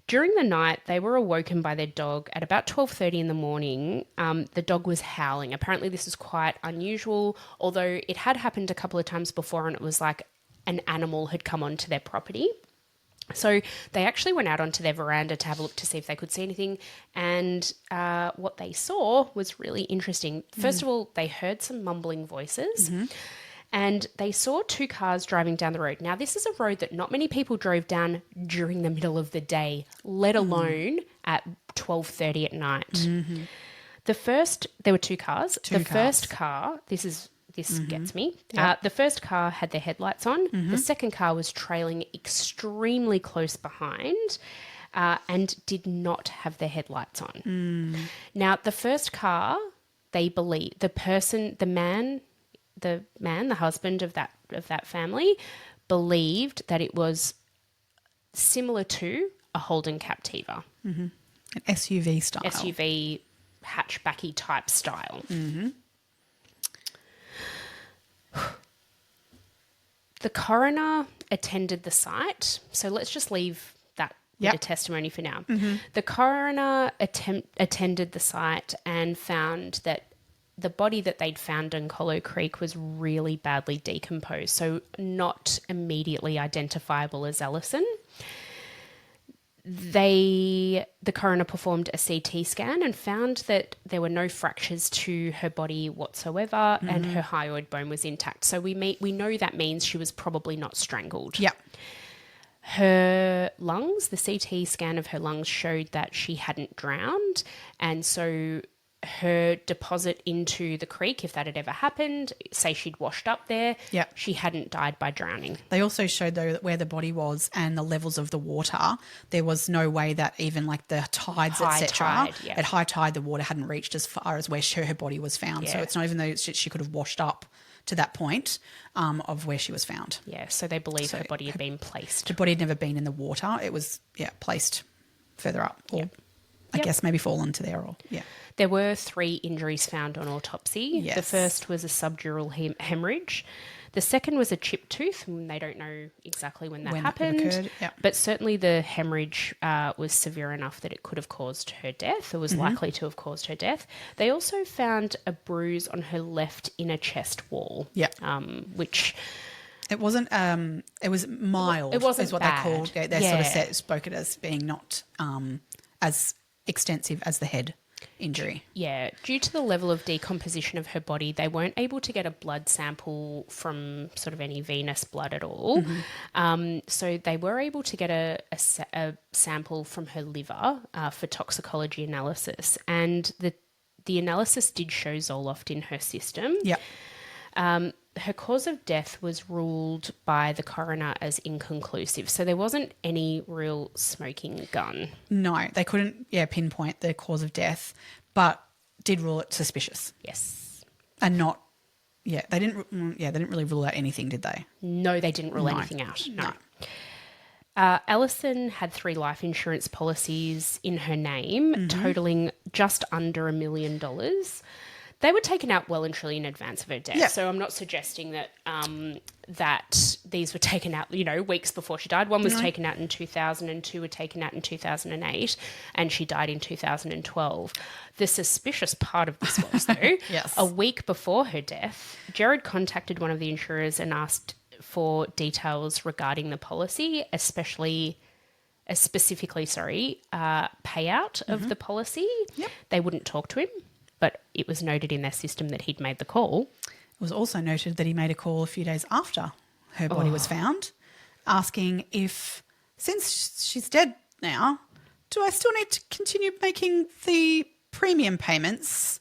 During the night, they were awoken by their dog at about 12:30 in the morning. The dog was howling. Apparently this is quite unusual, although it had happened a couple of times before, and it was like an animal had come onto their property. So they actually went out onto their veranda to have a look to see if they could see anything. And what they saw was really interesting. First of all, they heard some mumbling voices. And they saw two cars driving down the road. Now, this is a road that not many people drove down during the middle of the day, let alone at 12:30 at night. There were two cars. First car, this gets me. The first car had their headlights on. The second car was trailing extremely close behind and did not have their headlights on. Now, the first car, they believe the husband of that family, believed that it was similar to a Holden Captiva. An SUV style. SUV hatchbacky type style. The coroner attended the site. So let's just leave that bit of testimony for now. The coroner attended the site and found that the body that they'd found in Hollow Creek was really badly decomposed, so not immediately identifiable as Allison. The coroner performed a CT scan and found that there were no fractures to her body whatsoever, and her hyoid bone was intact. So we know that means she was probably not strangled. Yeah. Her lungs, the CT scan of her lungs showed that she hadn't drowned, and so her deposit into the creek, if that had ever happened, say she'd washed up there, she hadn't died by drowning. They also showed, though, that where the body was and the levels of the water, there was no way that even like the tides, etc. At high tide, the water hadn't reached as far as where her body was found. So it's not even though she could have washed up to that point of where she was found. Yeah, so they believe her body had been placed. The body had never been in the water. It was, placed further up or I guess maybe fallen to there or, There were 3 injuries found on autopsy. Yes. The first was a subdural hemorrhage. The second was a chipped tooth, and they don't know exactly when that happened. Occurred. Yep. But certainly the hemorrhage was severe enough that it could have caused her death, or was likely to have caused her death. They also found a bruise on her left inner chest wall, which... It wasn't. It was mild. It wasn't is what bad. they called. They sort of spoke it as being not as extensive as the head injury. Yeah, due to the level of decomposition of her body, they weren't able to get a blood sample from sort of any venous blood at all. So they were able to get a sample from her liver for toxicology analysis, and the analysis did show Zoloft in her system. Her cause of death was ruled by the coroner as inconclusive. So there wasn't any real smoking gun. No, they couldn't pinpoint the cause of death, but did rule it suspicious. Yes. And not they didn't really rule out anything, did they? No, they didn't rule anything out. No. Allison had 3 life insurance policies in her name, totaling just under $1 million. They were taken out well and truly in advance of her death. So I'm not suggesting that that these were taken out, weeks before she died. One was taken out in 2000 and 2 were taken out in 2008, and she died in 2012. The suspicious part of this was, though, a week before her death, Gerard contacted one of the insurers and asked for details regarding the policy, specifically, payout of the policy. They wouldn't talk to him, but it was noted in their system that he'd made the call. It was also noted that he made a call a few days after her body was found, asking if, since she's dead now, do I still need to continue making the premium payments?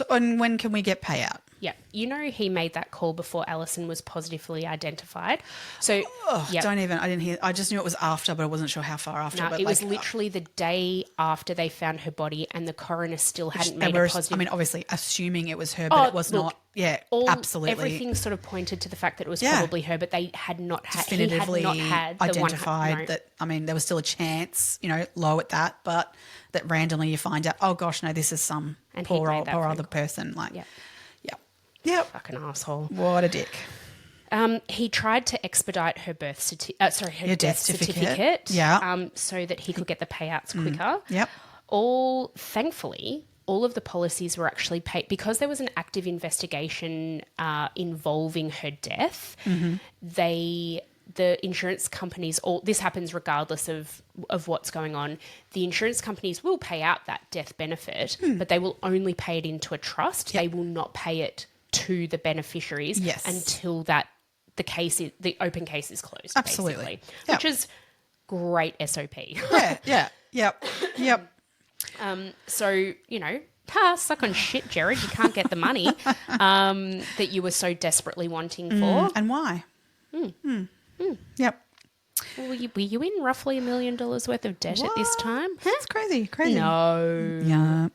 And when can we get payout? Yeah, he made that call before Allison was positively identified. So, I didn't hear. I just knew it was after, but I wasn't sure how far after. No, but it was literally the day after they found her body, and the coroner still hadn't made a positive. I mean, obviously, assuming it was her, but it was not. Yeah, absolutely. Everything sort of pointed to the fact that it was probably her, but they had not definitively identified that. I mean, there was still a chance, low at that, but that randomly you find out, oh gosh, no, this is some poor other person. Like, Fucking asshole. What a dick. He tried to expedite her death certificate. Yeah. So that he could get the payouts quicker. Yep. Thankfully, all of the policies were actually paid because there was an active investigation involving her death. The insurance companies, this happens regardless of what's going on, the insurance companies will pay out that death benefit, but they will only pay it into a trust. Yep. They will not pay it to the beneficiaries until the open case is closed. Absolutely. Basically, which is great SOP. Yep. So, suck on shit, Gerard. You can't get the money that you were so desperately wanting for. And why? Yep. Well, were you in roughly $1 million worth of debt at this time? That's crazy. No. Yeah.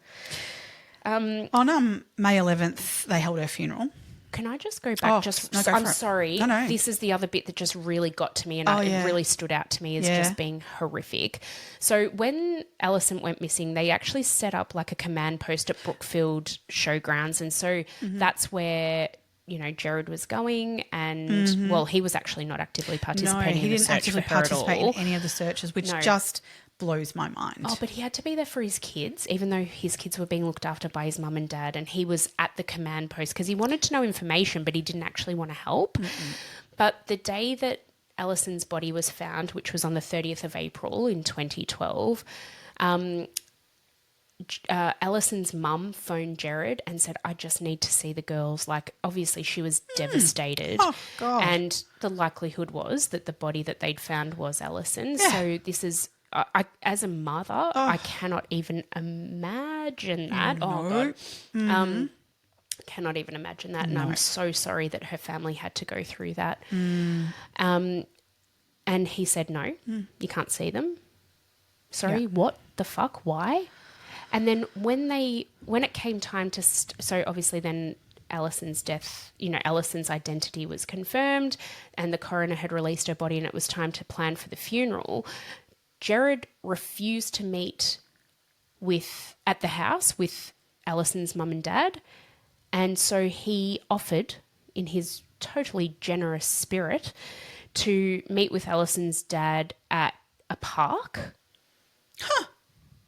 On May 11th, they held her funeral. Can I just go back? I'm sorry. No. This is the other bit that just really got to me and it really stood out to me as just being horrific. So when Allison went missing, they actually set up like a command post at Brookfield Showgrounds. And so that's where, Gerard was going and, he was actually not actively participating in the search for her at all. He didn't actively participate in any of the searches, which just blows my mind. Oh, but he had to be there for his kids, even though his kids were being looked after by his mum and dad, and he was at the command post because he wanted to know information, but he didn't actually want to help. But the day that Allison's body was found, which was on the 30th of April in 2012, Allison's mum phoned Gerard and said, I just need to see the girls. Like, obviously she was devastated. Oh, God. And the likelihood was that the body that they'd found was Allison. Yeah. So this is... as a mother, I cannot even imagine that. No. Oh, God. Cannot even imagine that. And I'm so sorry that her family had to go through that. And he said, no, you can't see them. Sorry, what the fuck? Why? And then when it came time to... so obviously then Allison's death, Allison's identity was confirmed and the coroner had released her body and it was time to plan for the funeral. Gerard refused to meet at the house with Allison's mum and dad, and so he offered, in his totally generous spirit, to meet with Allison's dad at a park.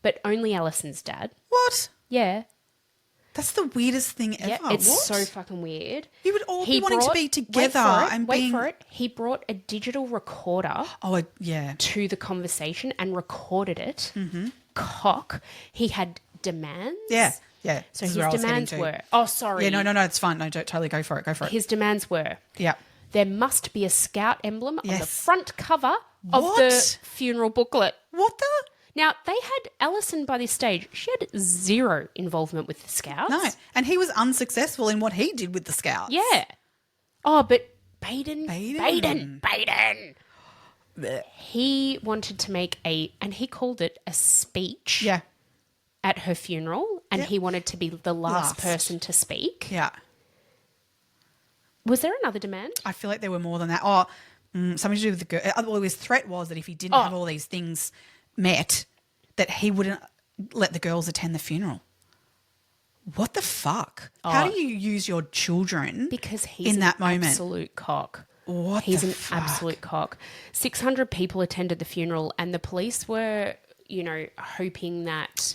But only Allison's dad. What? Yeah. That's the weirdest thing ever. Yeah, it's so fucking weird. You would all be wanting to be together Wait for it. He brought a digital recorder to the conversation and recorded it. Cock. He had demands. Yeah. So his demands were... Oh, sorry. Yeah, no, it's fine. No, don't totally go for it. His demands were... Yeah. There must be a scout emblem on the front cover of the funeral booklet. What the... Now, they had Allison by this stage. She had zero involvement with the Scouts. No, and he was unsuccessful in what he did with the Scouts. Yeah. Oh, but Baden. He wanted to make and he called it a speech at her funeral, and he wanted to be the last person to speak. Yeah. Was there another demand? I feel like there were more than that. Oh, something to do with the girl. Well, his threat was that if he didn't have all these things met, that he wouldn't let the girls attend the funeral. What the fuck? How do you use your children because he's in that moment? Absolute cock. He's an absolute cock. 600 people attended the funeral, and the police were, hoping that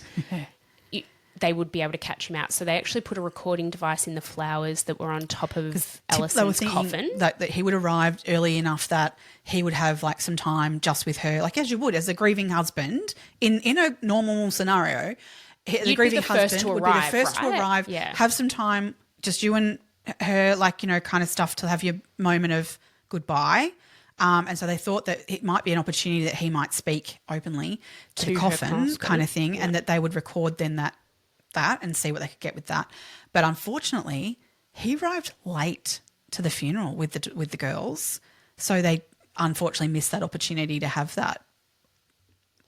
they would be able to catch him out. So they actually put a recording device in the flowers that were on top of Allison's coffin. That he would arrive early enough that he would have like some time just with her, like as you would as a grieving husband in a normal scenario. The grieving husband would be the first to arrive, have some time, just you and her, like, kind of stuff to have your moment of goodbye. And so they thought that it might be an opportunity that he might speak openly to the coffin kind of thing, and that they would record then that and see what they could get with that. But unfortunately, he arrived late to the funeral with the girls, so they unfortunately missed that opportunity to have that.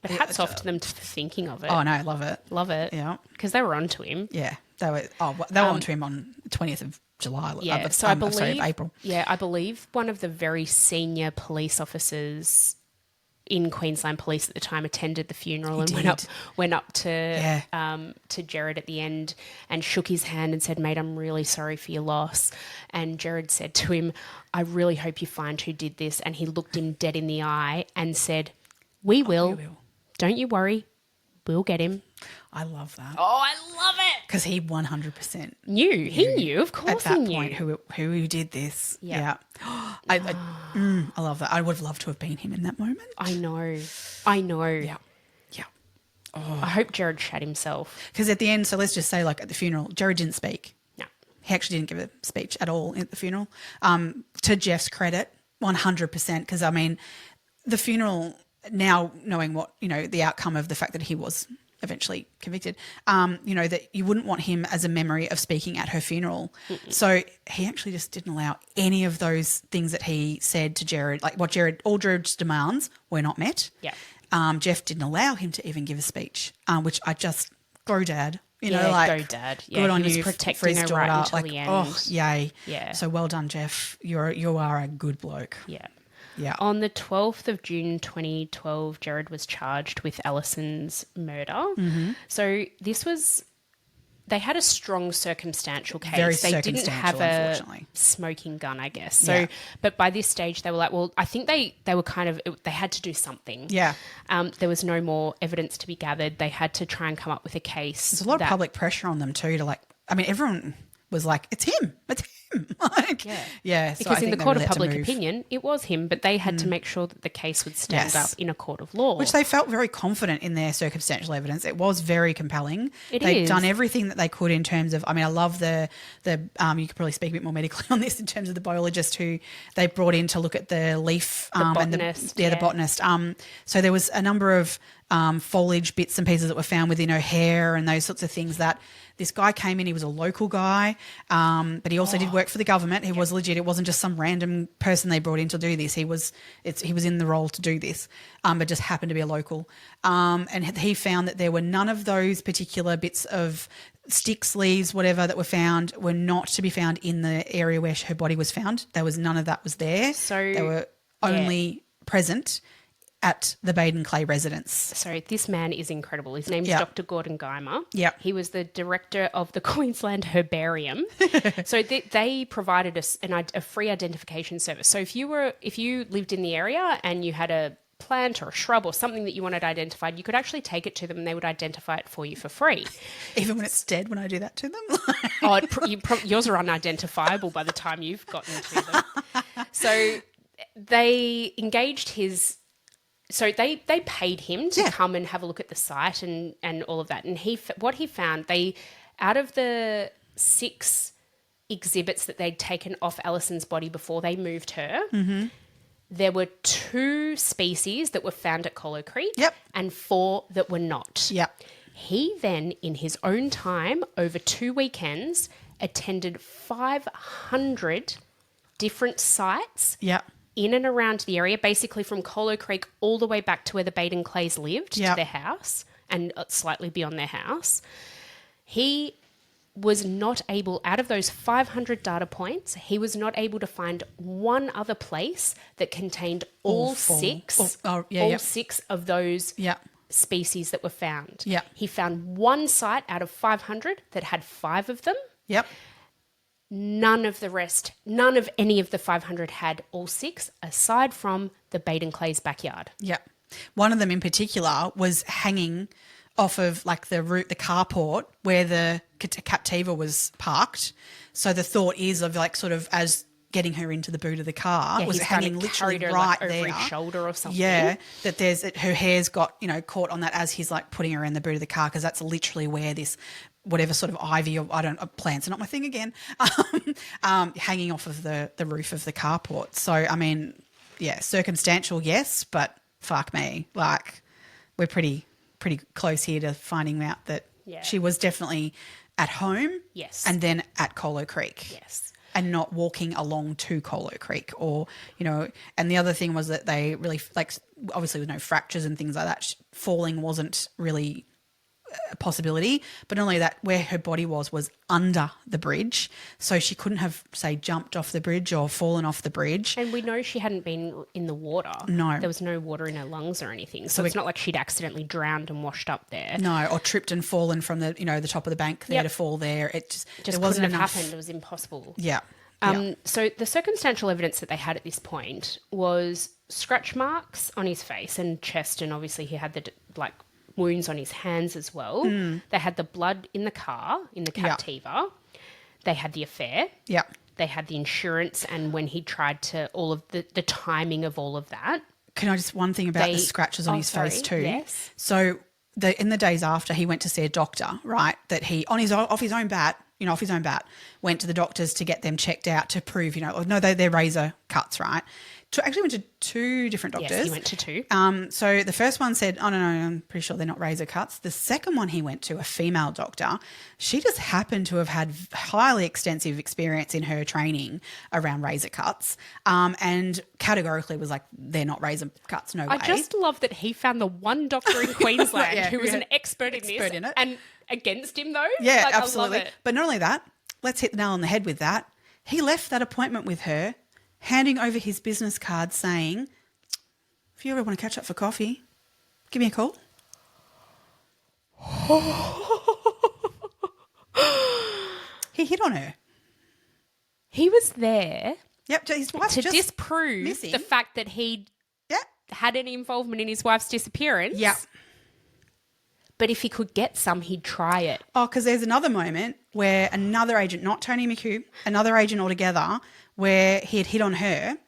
But hats off to them for thinking of it. Oh no, love it. Yeah, because they were onto him. Yeah, they were onto him on the 20th of July. Yeah, I believe April. Yeah, I believe one of the very senior police officers in Queensland Police at the time attended the funeral and went up to Gerard at the end and shook his hand and said, "Mate, I'm really sorry for your loss." And Gerard said to him, "I really hope you find who did this." And he looked him dead in the eye and said, "We will. Don't you worry. We'll get him." I love that. Oh, I love it. Because he 100% knew. He knew, of course. At that point, who did this. Yeah. I love that. I would have loved to have been him in that moment. I know. Yeah. Oh. I hope Gerard shat himself. Because at the end, so let's just say, like, at the funeral, Gerard didn't speak. No. He actually didn't give a speech at all at the funeral. To Jeff's credit, 100%. Because, I mean, the funeral, now knowing what, the outcome of the fact that he was eventually convicted, that you wouldn't want him as a memory of speaking at her funeral. Mm-mm. So he actually just didn't allow any of those things that he said to Gerard, like what all Gerard's demands were not met. Yeah. Jeff didn't allow him to even give a speech, which I just, go Dad. Go Dad. Yeah, good on he was you protecting for his her daughter. right until the end. Oh, yay. Yeah. So well done, Jeff. You are a good bloke. Yeah. Yeah. On the 12th of June 2012, Gerard was charged with Allison's murder. Mm-hmm. So they had a strong circumstantial case. Very they didn't have a smoking gun, I guess. So, but by this stage, they were like, well, I think they were they had to do something. Yeah. There was no more evidence to be gathered. They had to try and come up with a case. There's a lot of public pressure on them too everyone was like, it's him. Yeah. So because in the court of public opinion, it was him, but they had to make sure that the case would stand up in a court of law. Which they felt very confident in their circumstantial evidence. It was very compelling. They'd done everything that they could in terms of, I love the you could probably speak a bit more medically on this in terms of the biologist who they brought in to look at the leaf. The botanist. The botanist. So there was a number of foliage bits and pieces that were found within her hair and those sorts of things that this guy came in. He was a local guy, but he also did work for the government. He was legit. It wasn't just some random person they brought in to do this. He was in the role to do this, but just happened to be a local. And he found that there were none of those particular bits of sticks, leaves, whatever that were found were not to be found in the area where her body was found. There was none of that was there. So they were only present at the Baden-Clay residence. So this man is incredible. His name's Dr. Gordon Guymer. Yeah. He was the director of the Queensland Herbarium. So they provided us a free identification service. So if you lived in the area and you had a plant or a shrub or something that you wanted identified, you could actually take it to them and they would identify it for you for free. Even when it's dead, when I do that to them? Yours are unidentifiable by the time you've gotten to them. So they engaged So they paid him to come and have a look at the site and all of that. And what he found, out of the 6 exhibits that they'd taken off Allison's body before they moved her, there were 2 species that were found at Colo Creek and 4 that were not. Yep. He then, in his own time, over 2 weekends, attended 500 different sites. Yep. In and around the area, basically from Colo Creek all the way back to where the Baden-Clays lived, to their house and slightly beyond their house. He was not able, out of those 500 data points, he was not able to find one other place that contained all 6 of those species that were found. Yeah. He found one site out of 500 that had 5 of them. Yep. None of any of the 500 had all 6, aside from the Baden-Clay's backyard. Yeah. One of them in particular was hanging off of like the carport where the Captiva was parked. So the thought is of like sort of as getting her into the boot of the car was hanging literally right like there. Over his shoulder or something. Yeah, that her hair's got, caught on that as he's like putting her in the boot of the car because that's literally where this whatever sort of ivy or plants are not my thing again, hanging off of the roof of the carport. So, circumstantial, yes, but fuck me. Like, we're pretty close here to finding out that she was definitely at home. Yes. And then at Colo Creek. Yes. And not walking along to Colo Creek or, and the other thing was that they really, like, obviously with no fractures and things like that, falling wasn't really a possibility. But not only that, where her body was under the bridge. So she couldn't have, say, jumped off the bridge or fallen off the bridge. And we know she hadn't been in the water. No. There was no water in her lungs or anything. So it's not like she'd accidentally drowned and washed up there. No, or tripped and fallen from the, the top of the bank there to fall there. It just there wasn't couldn't have enough. happened. It was impossible. Yeah. So the circumstantial evidence that they had at this point was scratch marks on his face and chest, and obviously he had the wounds on his hands as well. They had the blood in the car, in the Captiva. They had the affair. Yeah. They had the insurance, and when he tried to, all of the timing of all of that. Can I just, one thing about the scratches on his face too? Yes. So in the days after, he went to see a doctor, right, that he, off his own bat, went to the doctors to get them checked out to prove, they're razor cuts, right? Actually went to two different doctors. Yes, he went to two. So the first one said, oh, no, I'm pretty sure they're not razor cuts. The second one he went to, a female doctor, she just happened to have had highly extensive experience in her training around razor cuts, and categorically was like, they're not razor cuts, no way. I just love that he found the one doctor in Queensland who was an expert in this. And against him, though? Yeah, absolutely. I love it. But not only that, let's hit the nail on the head with that. He left that appointment with her, handing over his business card saying, if you ever want to catch up for coffee, give me a call. He hit on her. He was there his wife to just disprove missing. the fact that he had any involvement in his wife's disappearance. Yeah. But if he could get some, he'd try it. Oh, because there's another moment where another agent, not Tony McHugh, another agent altogether, where he had hit on her,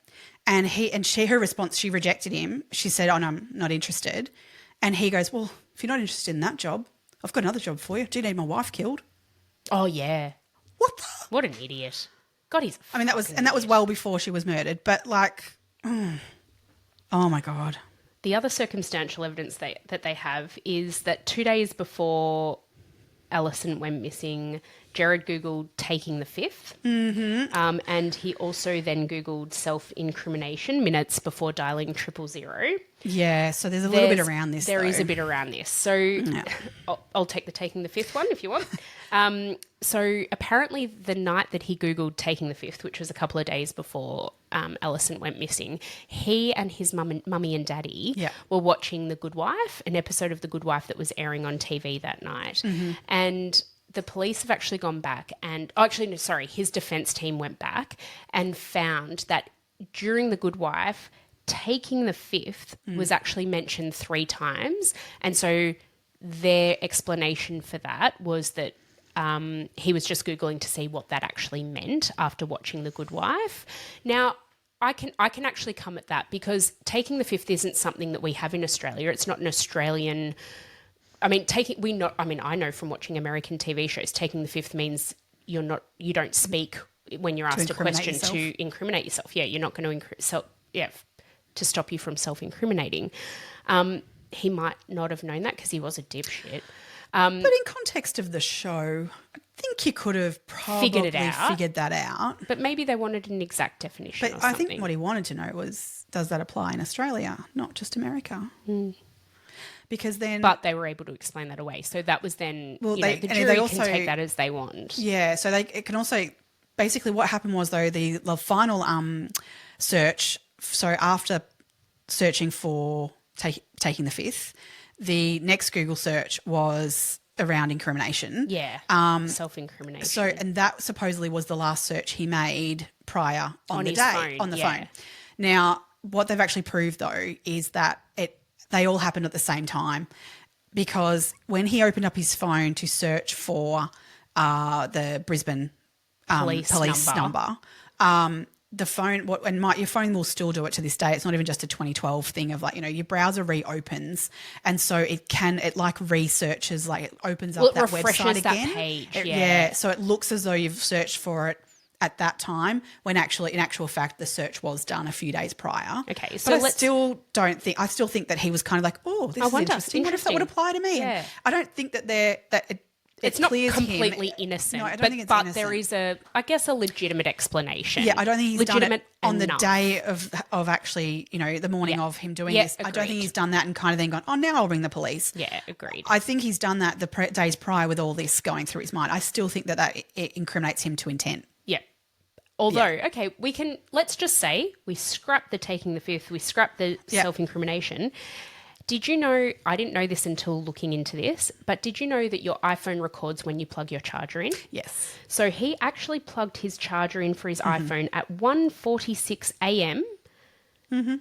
and her response, she rejected him. She said, "Oh no, I'm not interested." And he goes, "Well, if you're not interested in that job, I've got another job for you. Do you need my wife killed?" Oh yeah. What an idiot. God, he's. That was well before she was murdered. But oh my God. The other circumstantial evidence that they have is that 2 days before Allison went missing, Gerard Googled taking the fifth. Mm-hmm. And he also then Googled self-incrimination minutes before dialing 000. Yeah, so there's a little bit around this. There is a bit around this. So I'll take the taking the fifth one if you want. So apparently the night that he Googled taking the fifth, which was a couple of days before Allison went missing, he and his mummy and daddy were watching The Good Wife, an episode of The Good Wife that was airing on TV that night. Mm-hmm. And the police have actually gone back and his defense team went back and found that during The Good Wife, taking the fifth was actually mentioned 3 times. And so their explanation for that was that he was just Googling to see what that actually meant after watching The Good Wife. Now, I can actually come at that because taking the fifth isn't something that we have in Australia. It's not an Australian. I know from watching American TV shows, taking the fifth means you don't speak when you're asked a question to incriminate yourself. Yeah, you're not going to to stop you from self-incriminating. He might not have known that because he was a dipshit. But in context of the show, I think you could have probably figured that out. But maybe they wanted an exact definition or something. I think what he wanted to know was, does that apply in Australia, not just America? Mm. Because then... But they were able to explain that away. So that was then, the jury can take that as they want. Yeah, so it can also... Basically what happened was, though, the final search, so after searching for taking the fifth, the next Google search was around incrimination. Yeah, self-incrimination. So, and that supposedly was the last search he made prior on the phone. Now, what they've actually proved, though, is that they all happened at the same time, because when he opened up his phone to search for the Brisbane police number, the phone, your phone will still do it to this day. It's not even just a 2012 thing of your browser reopens, and so it researches, it opens up that website again. That page, so it looks as though you've searched for it at that time, when actually, in actual fact, the search was done a few days prior. Okay, so I still think that he was kind of like, oh, this is interesting. What if that would apply to me? Yeah. And I don't think that it's not completely innocent. No, I don't think it's innocent. But there is a legitimate explanation. Yeah, I don't think he's done it on the enough. day of actually, the morning of him doing this. Agreed. I don't think he's done that and kind of then gone, oh, now I'll ring the police. Yeah, agreed. I think he's done that the days prior with all this going through his mind. I still think that it incriminates him to intent. Yeah. Although, okay, let's just say we scrap the taking the fifth, we scrap the self-incrimination. Did you know, I didn't know this until looking into this, but did you know that your iPhone records when you plug your charger in? Yes. So he actually plugged his charger in for his iPhone at 1:46 a.m.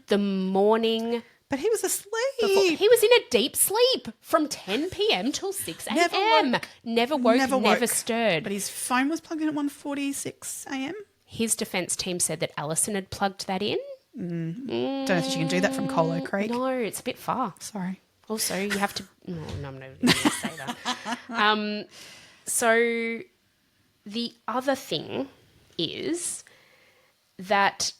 The morning. But he was asleep. He was in a deep sleep from 10 p.m. till 6 a.m. Never woke, never stirred. But his phone was plugged in at 1:46 a.m.? His defence team said that Allison had plugged that in. Don't know if you can do that from Colo Creek. No, it's a bit far. Sorry. Also, you have to... No, I'm never going to say that. So the other thing is that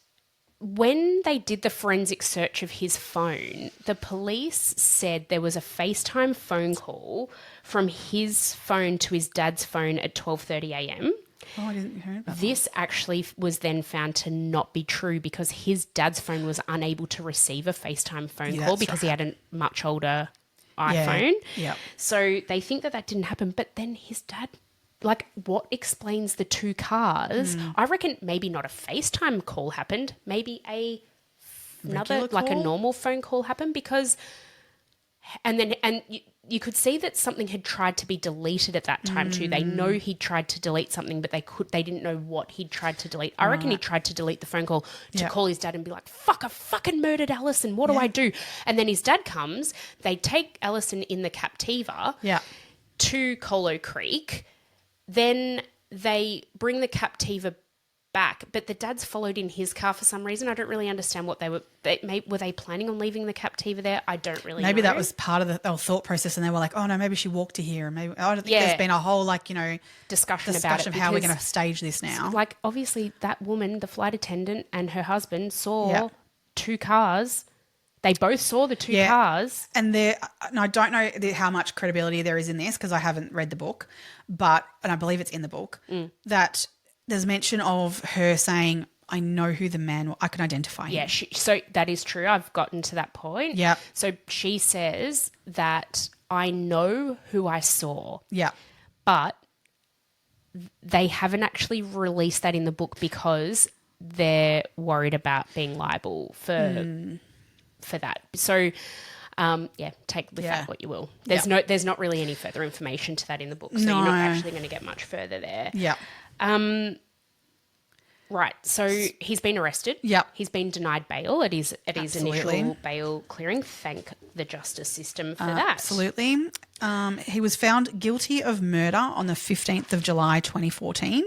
when they did the forensic search of his phone, the police said there was a FaceTime phone call from his phone to his dad's phone at 12:30 a.m. Oh, I didn't hear about This actually was then found to not be true because his dad's phone was unable to receive a FaceTime phone call because he had a much older iPhone. Yeah. So they think that didn't happen. But then his dad, what explains the two cars? I reckon maybe not a FaceTime call happened. Maybe another, like a normal phone call happened because... And you could see that something had tried to be deleted at that time too. They know he tried to delete something, but they didn't know what he'd tried to delete. I reckon he tried to delete the phone call to call his dad and be like, fuck, I fucking murdered Allison. What do I do? And then his dad comes. They take Allison in the Captiva to Colo Creek. Then they bring the Captiva back, but the dad's followed in his car for some reason. I don't really understand what were they planning on leaving the Captiva there? I don't really know. Maybe that was part of the thought process and they were like, oh no, maybe she walked to here, and maybe I don't think there's been a whole discussion about it of how we're going to stage this now. Like obviously that woman, the flight attendant, and her husband saw two cars. They both saw the two cars. And I don't know how much credibility there is in this because I haven't read the book, and I believe it's in the book, that there's mention of her saying, I know who the man was. I can identify him. Yeah, so that is true. I've gotten to that point. Yeah. So she says that I know who I saw. Yeah. But they haven't actually released that in the book because they're worried about being liable for that. So, take with that what you will. There's not really any further information to that in the book, so you're not actually going to get much further there. Yeah. Right. So he's been arrested. Yeah. He's been denied bail at his initial bail clearing. Thank the justice system for that. Absolutely. He was found guilty of murder on the 15th of July 2014.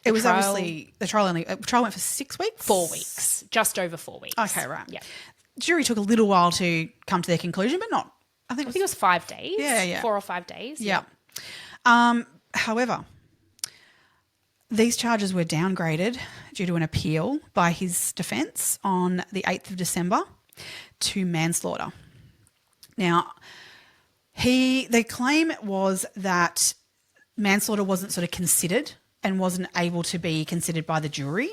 It was obviously the trial went for 6 weeks? 4 weeks. Just over 4 weeks. Okay, right. Yeah. Jury took a little while to come to their conclusion, but not. I think it was 5 days. Yeah. 4 or 5 days. Yeah. However, these charges were downgraded due to an appeal by his defence on the 8th of December to manslaughter. Now, the claim was that manslaughter wasn't sort of considered and wasn't able to be considered by the jury.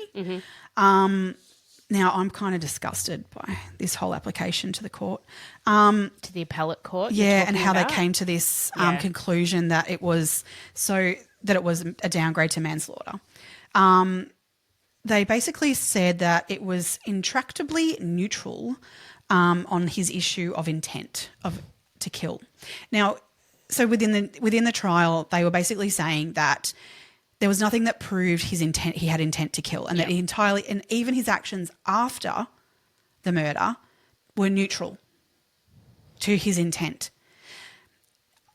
Now, I'm kind of disgusted by this whole application to the court. To the appellate court? Yeah, and how they came to this conclusion that it was a downgrade to manslaughter. They basically said that it was intractably neutral on his issue of intent to kill. Now, so within the trial, they were basically saying that there was nothing that proved his intent. He had intent to kill, and that and even his actions after the murder were neutral to his intent.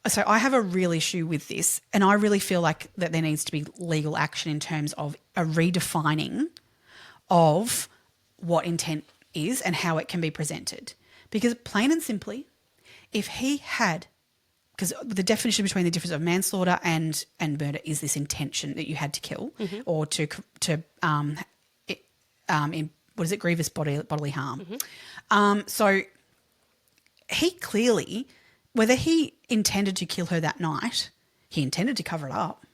So I have a real issue with this, and I really feel like that there needs to be legal action in terms of a redefining of what intent is and how it can be presented. Because plain and simply, if he had, because the definition between the difference of manslaughter and murder is this intention that you had to kill or to grievous bodily harm. So he clearly, whether he intended to kill her that night he intended to cover it up.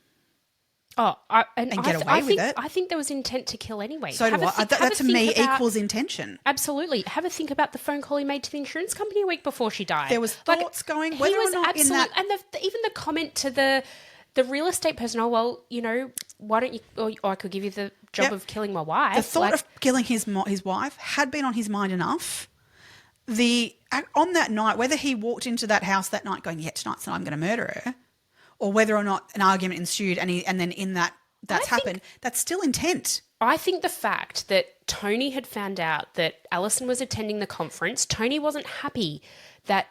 Oh, and get away with it. I think there was intent to kill anyway. So do I. That to me equals intention. Absolutely. Have a think about the phone call he made to the insurance company a week before she died. There was thoughts going, whether or not in that... And even the comment to the real estate person, oh, well, you know, why don't you... Or I could give you the job of killing my wife. The thought of killing his wife had been on his mind enough. On that night, whether he walked into that house that night going, yeah, tonight's the night I'm going to murder her, or whether or not an argument ensued and then in that's happened, that's still intent. I think the fact that Tony had found out that Allison was attending the conference, Tony wasn't happy that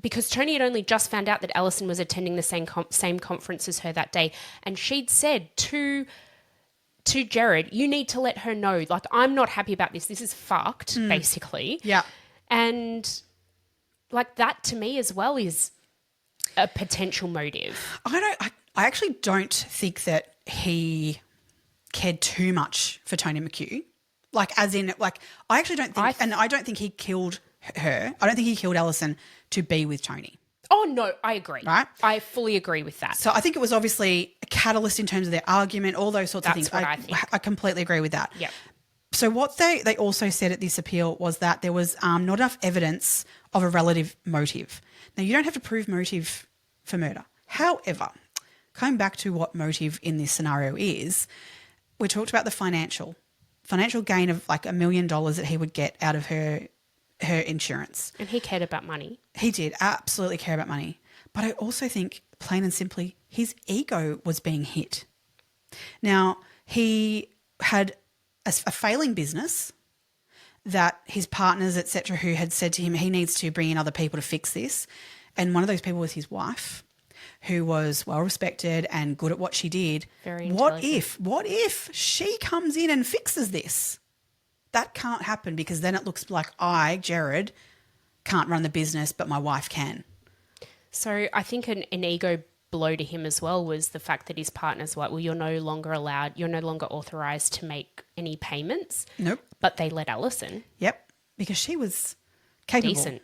because Tony had only just found out that Allison was attending the same conference as her that day, and she'd said to Gerard, you need to let her know, like, I'm not happy about this. This is fucked, basically. Yeah. And like that to me as well is a potential motive. I actually don't think that he cared too much for Tony McHugh. Like, as in, like, I actually don't think, and I don't think he killed her. I don't think he killed Allison to be with Tony. Oh, no, I agree. Right? I fully agree with that. So I think it was obviously a catalyst in terms of their argument, all those sorts of things. That's what I think. I completely agree with that. Yep. So what they also said at this appeal was that there was not enough evidence of a relative motive. Now, you don't have to prove motive for murder. However, coming back to what motive in this scenario is, we talked about the financial gain of like $1 million that he would get out of her insurance. And he cared about money. He did absolutely care about money. But I also think, plain and simply, his ego was being hit. Now, he had a failing business that his partners, etc., who had said to him he needs to bring in other people to fix this. And one of those people was his wife, who was well respected and good at what she did. Very intelligent. What if she comes in and fixes this? That can't happen, because then it looks like I, Gerard, can't run the business, but my wife can. So I think an ego blow to him as well was the fact that his partner's like, well, you're no longer authorised to make any payments. Nope. But they let Allison. Yep, because she was capable. Decent.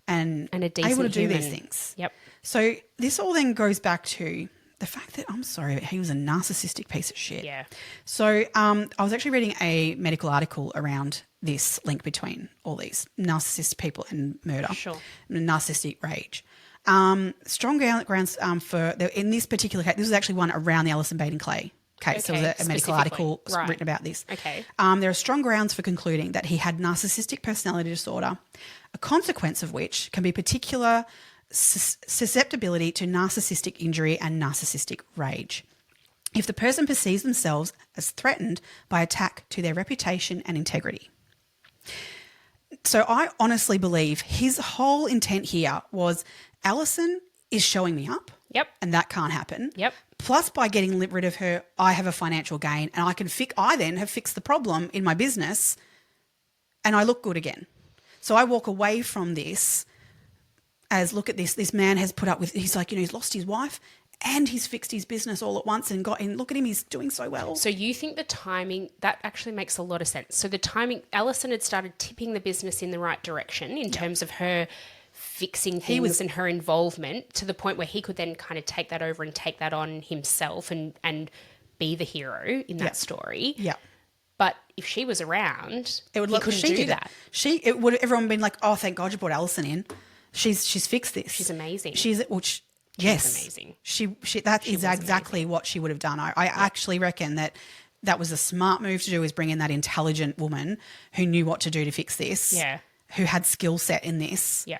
And a decent able to do human. these things. Yep. So this all then goes back to the fact that, I'm sorry, but he was a narcissistic piece of shit. Yeah. So I was actually reading a medical article around this link between all these narcissist people and murder. Sure. Narcissistic rage. Strong grounds for, in this particular case, this was actually one around the Allison Baden-Clay case. Okay, There was a medical article right. written about this. Okay. There are strong grounds for concluding that he had narcissistic personality disorder, a consequence of which can be particular susceptibility to narcissistic injury and narcissistic rage. If the person perceives themselves as threatened by attack to their reputation and integrity. So I honestly believe his whole intent here was, Allison is showing me up. Yep. And that can't happen. Yep. Plus, by getting rid of her, I have a financial gain, and I then have fixed the problem in my business, and I look good again. So I walk away from this as, look at this man has put up with, he's like, he's lost his wife and he's fixed his business all at once and got in. Look at him, he's doing so well. So you think the timing, that actually makes a lot of sense. So the timing, Allison had started tipping the business in the right direction in terms of her fixing things and her involvement, to the point where he could then kind of take that over and take that on himself and be the hero in that story. Yeah. But if she was around, he couldn't do that. It would everyone been like, oh, thank God you brought Allison in. She's fixed this. She's amazing. She's amazing. She that is exactly amazing. What she would have done. I actually reckon that was a smart move to do, is bring in that intelligent woman who knew what to do to fix this. Yeah. Who had skill set in this. Yeah.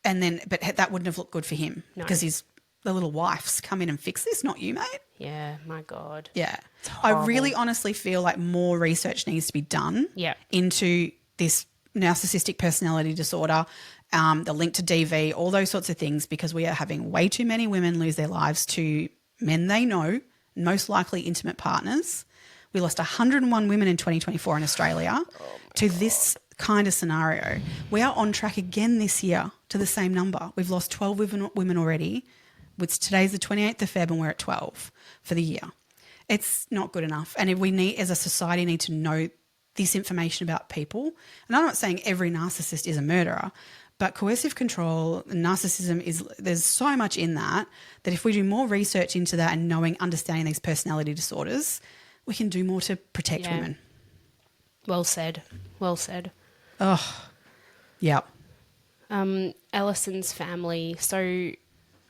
And then, but that wouldn't have looked good for him, because the little wife's come in and fix this, not you, mate. Yeah, my God. Yeah. I really honestly feel like more research needs to be done into this narcissistic personality disorder, the link to DV, all those sorts of things, because we are having way too many women lose their lives to men they know, most likely intimate partners. We lost 101 women in 2024 in Australia to this kind of scenario. We are on track again this year to the same number. We've lost 12 women already. Today's the 28th of Feb and we're at 12 for the year. It's not good enough. And if we need, as a society, need to know this information about people. And I'm not saying every narcissist is a murderer, But coercive control and narcissism there's so much in that if we do more research into that and understanding these personality disorders, we can do more to protect women. Well said. Well said. Oh, yeah. Allison's family. So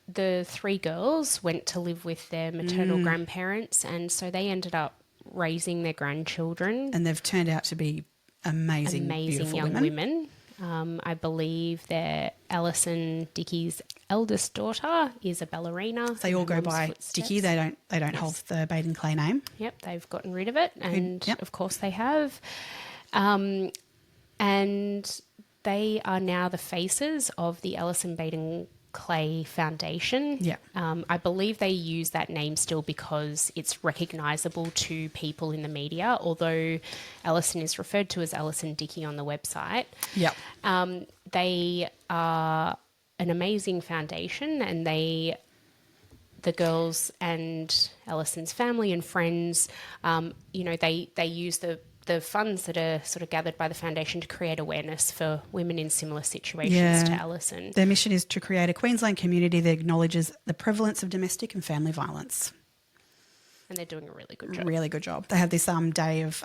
the 3 girls went to live with their maternal grandparents, and so they ended up raising their grandchildren. And they've turned out to be amazing beautiful young women. I believe that Allison Dickie's eldest daughter is a ballerina. They all go by Dickie. They don't hold the Baden-Clay name. Yep, they've gotten rid of it, and of course they have. And they are now the faces of the Allison Baden-Clay Foundation. Yeah. I believe they use that name still because it's recognisable to people in the media, although Allison is referred to as Allison Dickey on the website. Yeah. They are an amazing foundation, and the girls and Allison's family and friends, they use the funds that are sort of gathered by the foundation to create awareness for women in similar situations to Allison. Their mission is to create a Queensland community that acknowledges the prevalence of domestic and family violence. And they're doing a really good job. Really good job. They have this day of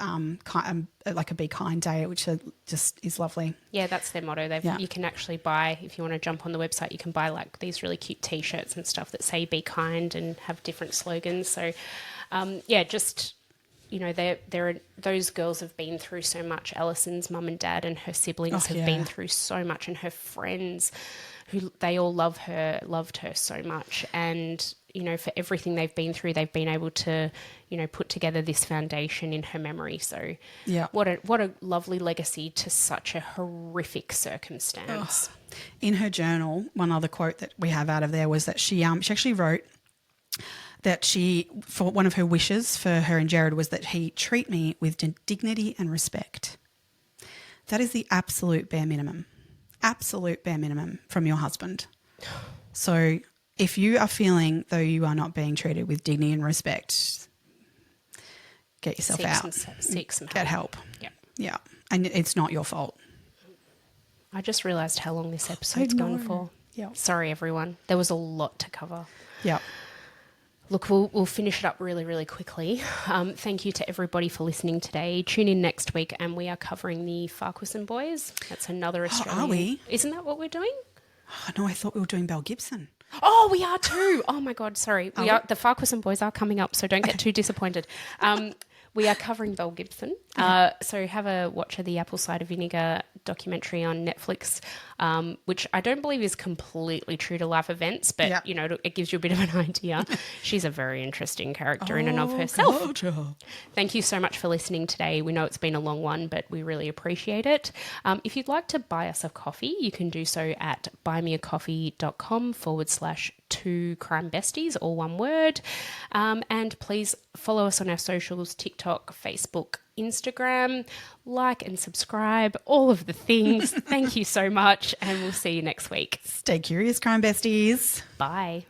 like a Be Kind Day, which just is lovely. Yeah, that's their motto. You can actually buy, if you want to jump on the website, you can buy like these really cute T-shirts and stuff that say Be Kind and have different slogans. So, those girls have been through so much. Allison's mum and dad and her siblings have been through so much, and her friends, who they all loved her so much. And, for everything they've been through, they've been able to, put together this foundation in her memory. So what a lovely legacy to such a horrific circumstance. In her journal, one other quote that we have out of there was that she actually wrote that for one of her wishes for her and Gerard was that he treat me with dignity and respect. That is the absolute bare minimum from your husband. So if you are feeling though you are not being treated with dignity and respect, get yourself out. Seek some help. Get help. Yeah. Yeah. And it's not your fault. I just realised how long this episode's gone for. Yeah. Sorry, everyone. There was a lot to cover. Yeah. Look, we'll finish it up really, really quickly. Thank you to everybody for listening today. Tune in next week, and we are covering the Farquharson Boys. That's another Australian. Are we? Isn't that what we're doing? Oh, no, I thought we were doing Belle Gibson. Oh, we are too. Oh my God, sorry. The Farquharson Boys are coming up, so don't get too disappointed. We are covering Belle Gibson. So have a watch of the Apple Cider Vinegar documentary on Netflix, which I don't believe is completely true to life events, but, it gives you a bit of an idea. She's a very interesting character in and of herself. Gotcha. Thank you so much for listening today. We know it's been a long one, but we really appreciate it. If you'd like to buy us a coffee, you can do so at buymeacoffee.com/2 crime besties, all one word. And please follow us on our socials, TikTok, Facebook, Instagram, like and subscribe, all of the things. Thank you so much, and we'll see you next week. Stay curious, crime besties. Bye.